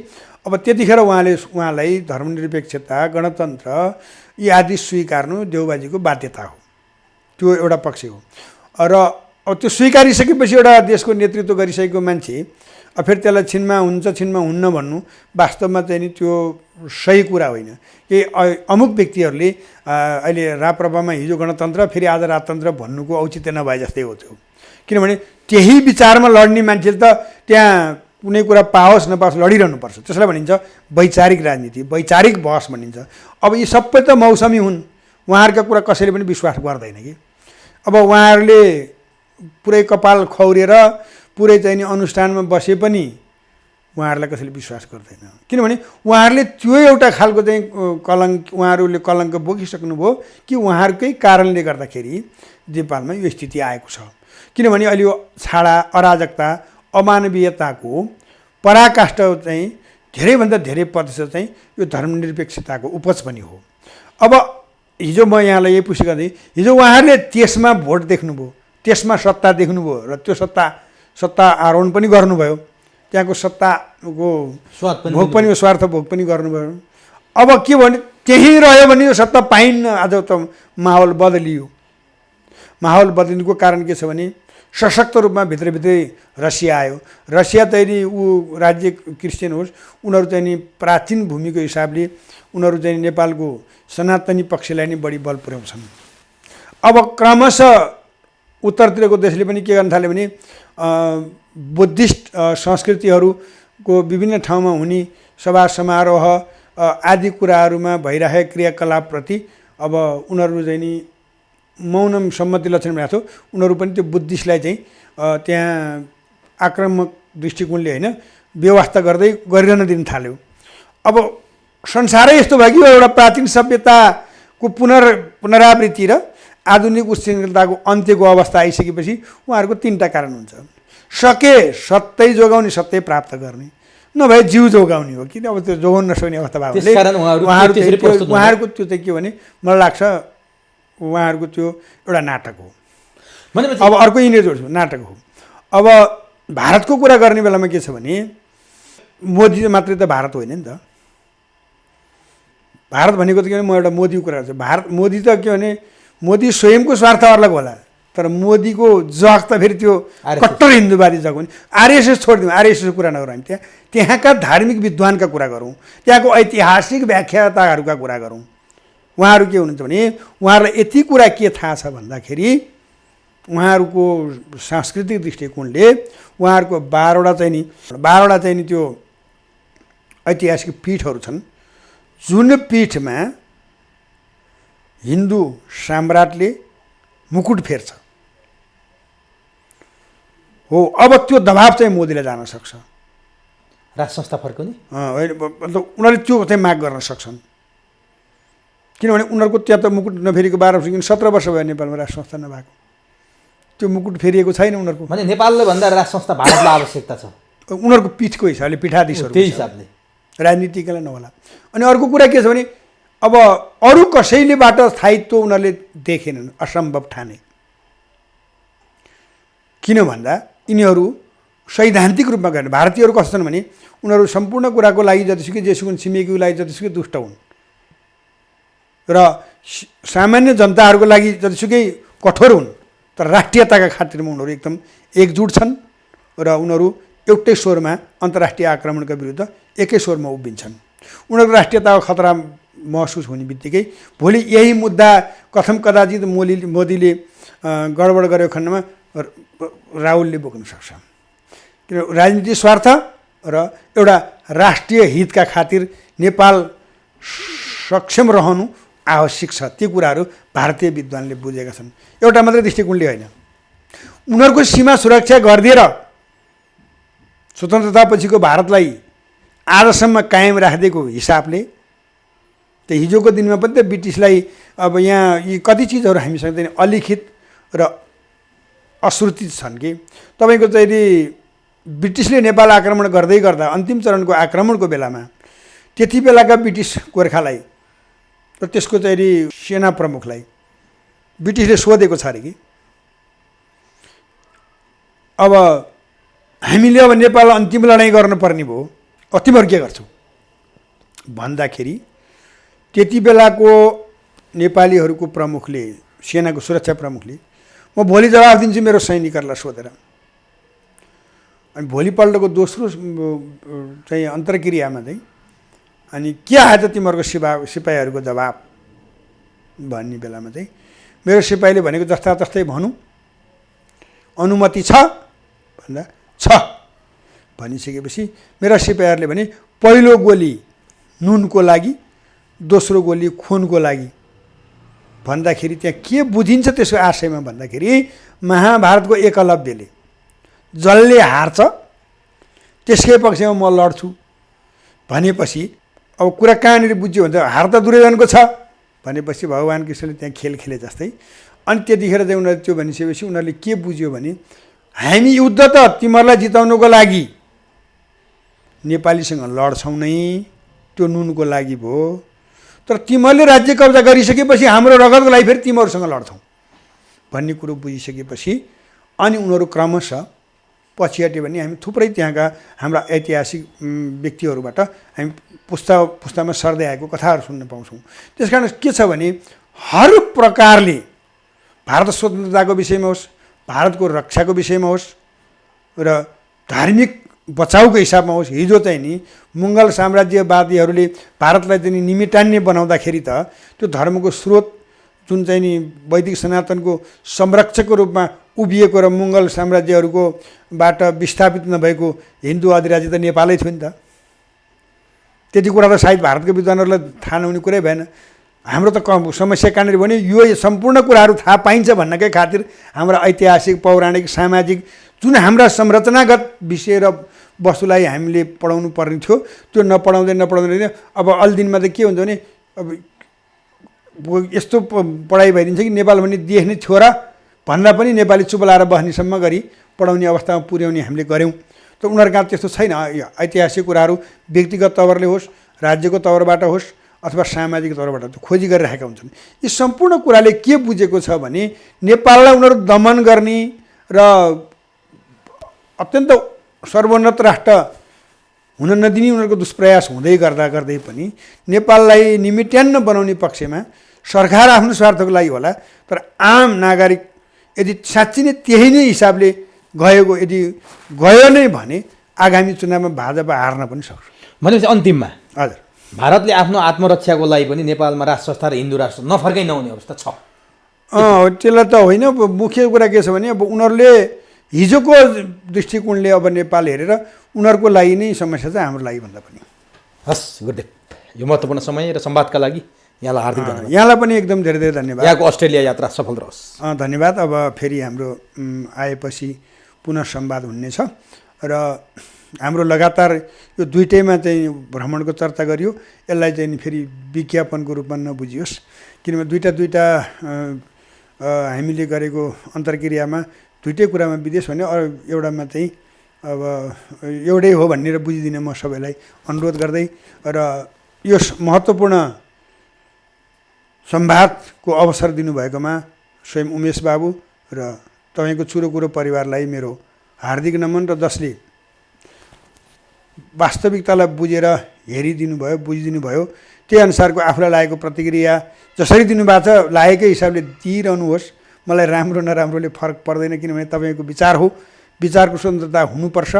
अब त्यतिखेर उहाँलाई धर्मनिरपेक्षता, गणतन्त्र यी आदि स्वीकार्नु देउबाजीको बाध्यता हो। त्यो एउटा पक्ष हो। र अब त्यो स्वीकारिसकेपछि एउटा देशको नेतृत्व गरिसकेको मान्छे फेरि त्यसलाई छिनमा हुन्छ छिनमा हुन्न भन्नु वास्तवमा चाहिँ नि त्यो सही कुरा होइन। केही अमुक व्यक्तिहरूले अहिले राप्रपामा हिजो गणतन्त्र फेरि आज राजतन्त्र भन्नुको औचित्य नभए जस्तै हो त्यो। किनभने त्यही विचारमा लड्ने मान्छेले त त्यहाँ कुनै कुरा पाओस् नपाओस् लडिरहनुपर्छ। त्यसलाई भनिन्छ वैचारिक राजनीति, वैचारिक बहस भनिन्छ। अब यी सबै त मौसमी हुन्, उहाँहरूका कुरा कसैले पनि विश्वास गर्दैन कि। अब उहाँहरूले पुरै कपाल खौरेर पुरै चाहिँ नि अनुष्ठानमा बसे पनि उहाँहरूलाई कसैले विश्वास गर्दैन, किनभने उहाँहरूले त्यो एउटा खालको चाहिँ उहाँहरूले कलङ्क बोकिसक्नुभयो कि उहाँहरूकै कारणले गर्दाखेरि नेपालमा यो स्थिति आएको छ। किनभने अहिले यो छाडा, अराजकता, अमानवीयताको पराकाष्ठ चाहिँ धेरैभन्दा धेरै प्रतिशत चाहिँ यो धर्मनिरपेक्षताको उपज पनि हो। अब हिजो म यहाँलाई यही पुष्टि गर्दै हिजो उहाँहरूले त्यसमा भोट देख्नुभयो, त्यसमा सत्ता देख्नुभयो र त्यो सत्ता आरोहण पनि गर्नुभयो, त्यहाँको सत्ताको भोग पनि स्वार्थ भोग पनि गर्नुभयो। अब के भने त्यहीँ रह्यो भने यो सत्ता पाइन्न। आज त माहौल बदलियो। माहौल बदलिनुको कारण के छ भने सशक्त रूपमा भित्रभित्रै रसिया आयो। रसिया चाहिँ नि ऊ राज्य क्रिस्चियन होस्, उनीहरू चाहिँ नि प्राचीन भूमिको हिसाबले उनीहरू चाहिँ नेपालको सनातनी पक्षलाई नै बढी बल पुर्याउँछन्। अब क्रमशः उत्तरतिरको देशले पनि के गर्न थाल्यो भने बुद्धिस्ट संस्कृतिहरूको विभिन्न ठाउँमा हुने सभा समारोह आदि कुराहरूमा भइरहेका क्रियाकलापप्रति अब उनीहरू चाहिँ नि मौनम सम्मति लक्षण भनेको थियो। उनीहरू पनि त्यो बुद्धिस्टलाई चाहिँ त्यहाँ आक्रामक दृष्टिकोणले होइन व्यवस्था गर्दै गरिरहन दिन थाल्यो। अब संसारै यस्तो भयो कि एउटा प्राचीन सभ्यताको पुनरावृत्ति र आधुनिक उच्छृङ्खलताको अन्त्यको अवस्था आइसकेपछि उहाँहरूको तीनटा कारण हुन्छ। सके सत्य जोगाउने, सत्य प्राप्त गर्ने, नभए जीव जोगाउने हो। किन अब त्यो जोगाउन नसक्ने अवस्था भएकोले उहाँहरूको त्यो चाहिँ के भने मलाई लाग्छ उहाँहरूको त्यो एउटा नाटक हो। अब अर्को यिनीहरू जोड्छु नाटक हो। अब भारतको कुरा गर्ने बेलामा के छ भने मोदी मात्रै त भारत होइन नि त। भारत भनेको त के भने म एउटा मोदीको कुरा गर्छु। भारत मोदी त के भने मोदी स्वयंको स्वार्थ अलग होला, तर मोदीको जग त फेरि त्यो कट्टर हिन्दूवादी जग हो नि। आरएसएस छोडिदिउँ, आरएसएसको कुरा नगरौँ हामी। त्यहाँका धार्मिक विद्वानका कुरा गरौँ, त्यहाँको ऐतिहासिक व्याख्याताहरूका कुरा गरौँ। उहाँहरू के हुनुहुन्छ भने उहाँहरूलाई यति कुरा के थाहा छ भन्दाखेरि उहाँहरूको सांस्कृतिक दृष्टिकोणले उहाँहरूको 12वटा चाहिँ नि त्यो ऐतिहासिक पीठहरू छन्, जुन पीठमा हिन्दू सम्राटले मुकुट फेर्छ हो। अब त्यो दबाब चाहिँ मोदीलाई जान सक्छ। राज संस्था फर्काउने मतलब उनीहरूले त्यो चाहिँ माग गर्न सक्छन्। किनभने उनीहरूको त्यहाँ त मुकुट नफेरिएको 12 वर्ष, 17 वर्ष भयो नेपालमा राज संस्था नभएको। त्यो मुकुट फेरिएको छैन उनीहरूको। भने नेपालले भन्दा राज संस्था भारतलाई आवश्यकता छ उनीहरूको पीठको हिसाबले, पीठाधीशहरू त्यही हिसाबले, राजनीतिकलाई नहोला। अनि अर्को कुरा के छ भने अब अरू कसैलेबाट स्थायित्व उनीहरूले देखेनन्, असम्भव ठाने। किन भन्दा यिनीहरू सैद्धान्तिक रूपमा गर्ने भारतीयहरू कस्तो छन् भने उनीहरू सम्पूर्ण कुराको लागि जतिसुकै जेसुकै छिमेकीको लागि जतिसुकै दुष्ट हुन् र सामान्य जनताहरूको लागि जतिसुकै कठोर हुन्, तर राष्ट्रियताका खातिरमा उनीहरू एकदम एकजुट छन् र उनीहरू एउटै स्वरमा अन्तर्राष्ट्रिय आक्रमणका विरुद्ध एकै स्वरमा उभिन्छन्। उनीहरूको राष्ट्रियताको खतरा महसुस हुने बित्तिकै भोलि यही मुद्दा कथम कदाचित मोदीले गडबड गरेको खण्डमा राहुलले बोक्न सक्छ। किन राजनीतिक स्वार्थ र एउटा राष्ट्रिय हितका खातिर नेपाल सक्षम रहनु आवश्यक छ। ती कुराहरू भारतीय विद्वानले बुझेका छन्। एउटा मात्रै दृष्टिकोणले होइन, उनीहरूको सीमा सुरक्षा गरिदिएर स्वतन्त्रतापछिको भारतलाई आजसम्म कायम राखिदिएको हिसाबले त हिजोको दिनमा पनि त ब्रिटिसलाई अब यहाँ यी कति चिजहरू हामीसँग अलिखित र अश्रुति छन् कि तपाईँको चाहिँ ब्रिटिसले नेपाल आक्रमण गर्दै गर्दा अन्तिम चरणको आक्रमणको बेलामा त्यति बेलाका ब्रिटिस गोर्खालाई र त्यसको चाहिँ सेना प्रमुखलाई ब्रिटिसले सोधेको छ अरे कि अब हामीले अब नेपाल अन्तिम लडाइँ गर्नुपर्ने भयो, तिमीहरू के गर्छौ भन्दाखेरि त्यति बेलाको नेपालीहरूको प्रमुखले, सेनाको सुरक्षा प्रमुखले म भोलि जवाफ दिन्छु मेरो सैनिकहरूलाई सोधेर। अनि भोलिपल्टको दोस्रो चाहिँ अन्तर्क्रियामा चाहिँ अनि के आयो त तिमीहरूको सिपाहीहरूको जवाब भन्ने बेलामा चाहिँ मेरो सिपाहीले भनेको जस्ता तस्तै भनौँ, अनुमति छ भन्दा छ भनिसकेपछि मेरा सिपाहीहरूले भने पहिलो गोली नुनको लागि, दोस्रो गोली खुनको लागि भन्दाखेरि त्यहाँ के बुझिन्छ त्यसको आशयमा भन्दाखेरि महाभारतको एकलव्यले जसले हार्छ त्यसकै पक्षमा म लड्छु भनेपछि अब कुरा कहाँनिर बुझ्यो भने हार त दुर्योधनको छ भनेपछि भगवान् कृष्णले त्यहाँ खेल खेले जस्तै। अनि त्यतिखेर चाहिँ उनीहरूले त्यो भनिसकेपछि उनीहरूले के बुझ्यो भने हामी युद्ध त तिमीहरूलाई जिताउनुको लागि नेपालीसँग लड्छौँ नै, त्यो नुनको लागि भयो। तर तिमीहरूले राज्य कब्जा गरिसकेपछि हाम्रो रगतको लागि फेरि तिमीहरूसँग लड्छौँ भन्ने कुरो बुझिसकेपछि अनि उनीहरू क्रमशः पछि हट्यो भने हामी थुप्रै त्यहाँका हाम्रा ऐतिहासिक व्यक्तिहरूबाट हामी पुस्तामा सर्दै आएको कथाहरू सुन्न पाउँछौँ। त्यस कारण के छ भने हर प्रकारले भारत स्वतन्त्रताको विषयमा होस्, भारतको रक्षाको विषयमा होस् र धार्मिक बचाउको हिसाबमा होस्, हिजो चाहिँ नि मुगल साम्राज्यवादीहरूले भारतलाई चाहिँ निमिटान्य बनाउँदाखेरि त त्यो धर्मको स्रोत जुन चाहिँ नि वैदिक सनातनको संरक्षकको रूपमा उभिएको र मुगल साम्राज्यहरूको बाट विस्थापित नभएको हिन्दू अधिराज्य त नेपालै थियो नि त। त्यति कुरा त सायद भारतको विद्वानहरूलाई थाहा नहुने कुरै भएन। हाम्रो त समस्या कहाँनिर भने यो सम्पूर्ण कुराहरू थाहा पाइन्छ भन्नकै खातिर हाम्रा ऐतिहासिक पौराणिक सामाजिक जुन हाम्रा संरचनागत विषय र वस्तुलाई हामीले पढाउनु पर्ने थियो त्यो नपढाउँदै अब अलि दिनमा त के हुन्छ भने अब यस्तो पढाइ भइदिन्छ कि नेपाल भन्ने देश नै थियो र भन्दा पनि नेपाली चुप लाएर बस्नेसम्म गरी पढाउने अवस्थामा पुर्याउने हामीले गऱ्यौँ। त उनीहरूका त्यस्तो छैन। ऐतिहासिक कुराहरू व्यक्तिगत तवरले होस्, राज्यको तवरबाट होस् अथवा सामाजिक तवरबाट खोजी गरिरहेका हुन्छन्। यी सम्पूर्ण कुराले के बुझेको छ भने नेपाललाई उनीहरू दमन गर्ने र अत्यन्त सर्वोन्नत राष्ट्र हुन नदिने उनीहरूको दुष्प्रयास हुँदै गर्दै पनि नेपाललाई निमिट्यान्न बनाउने पक्षमा सरकार आफ्नो स्वार्थको लागि होला, तर आम नागरिक यदि साँच्चै नै त्यही नै हिसाबले यदि गयो नै भने आगामी चुनावमा भाजपा हार्न पनि सक्छ। भनेपछि अन्तिममा हजुर भारतले आफ्नो आत्मरक्षाको लागि पनि नेपालमा राष्ट्र संस्था र हिन्दू राष्ट्र नफर्कै नहुने अवस्था छ। त्यसलाई त होइन, मुख्य कुरा के छ भने अब उनीहरूले हिजोको दृष्टिकोणले अब नेपाल हेरेर उनीहरूको लागि नै समस्या छ, हाम्रो लागि भन्दा पनि। हस् गुरुदेव, यो महत्त्वपूर्ण समय र संवादका लागि यहाँलाई हार्दिक धन्यवाद। यहाँलाई पनि एकदम धेरै धेरै धन्यवाद। यहाँको अस्ट्रेलिया यात्रा सफल रहोस्। धन्यवाद। अब फेरि हाम्रो आएपछि पुनः संवाद हुनेछ र हाम्रो लगातार यो दुइटैमा चाहिँ भ्रमणको चर्चा गरियो, यसलाई चाहिँ फेरि विज्ञापनको रूपमा नबुझियोस्, किनभने दुईवटा हामीले गरेको अन्तर्क्रियामा दुइटै कुरामा विदेश भने एउटामा चाहिँ अब एउटै हो भनेर बुझिदिन म सबैलाई अनुरोध गर्दै र यो महत्त्वपूर्ण संवादको अवसर दिनुभएकोमा स्वयं उमेश बाबु र तपाईँको चुरोकुरो परिवारलाई मेरो हार्दिक नमन र जसले वास्तविकतालाई बुझेर हेरिदिनु भयो, बुझिदिनु भयो, त्यही अनुसारको आफूलाई लागेको प्रतिक्रिया जसरी दिनुभएको छ लागेकै हिसाबले दिइरहनुहोस्। मलाई राम्रो नराम्रोले फरक पर्दैन, किनभने तपाईँको विचार हो, विचारको स्वतन्त्रता हुनुपर्छ।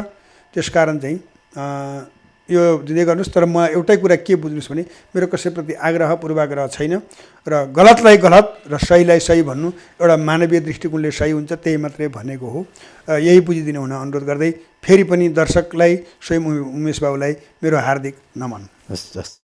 त्यसकारण चाहिँ यो दिँदै गर्नुहोस्। तर म एउटै कुरा के बुझ्नुहोस् भने मेरो कसैप्रति आग्रह पूर्वाग्रह छैन र गलतलाई गलत र सहीलाई सही भन्नु एउटा मानवीय दृष्टिकोणले सही हुन्छ, त्यही मात्रै भनेको हो। यही बुझिदिनु हुन अनुरोध गर्दै फेरि पनि दर्शकलाई स्वयं उमेश बाबुलाई मेरो हार्दिक नमन। हस् हस्।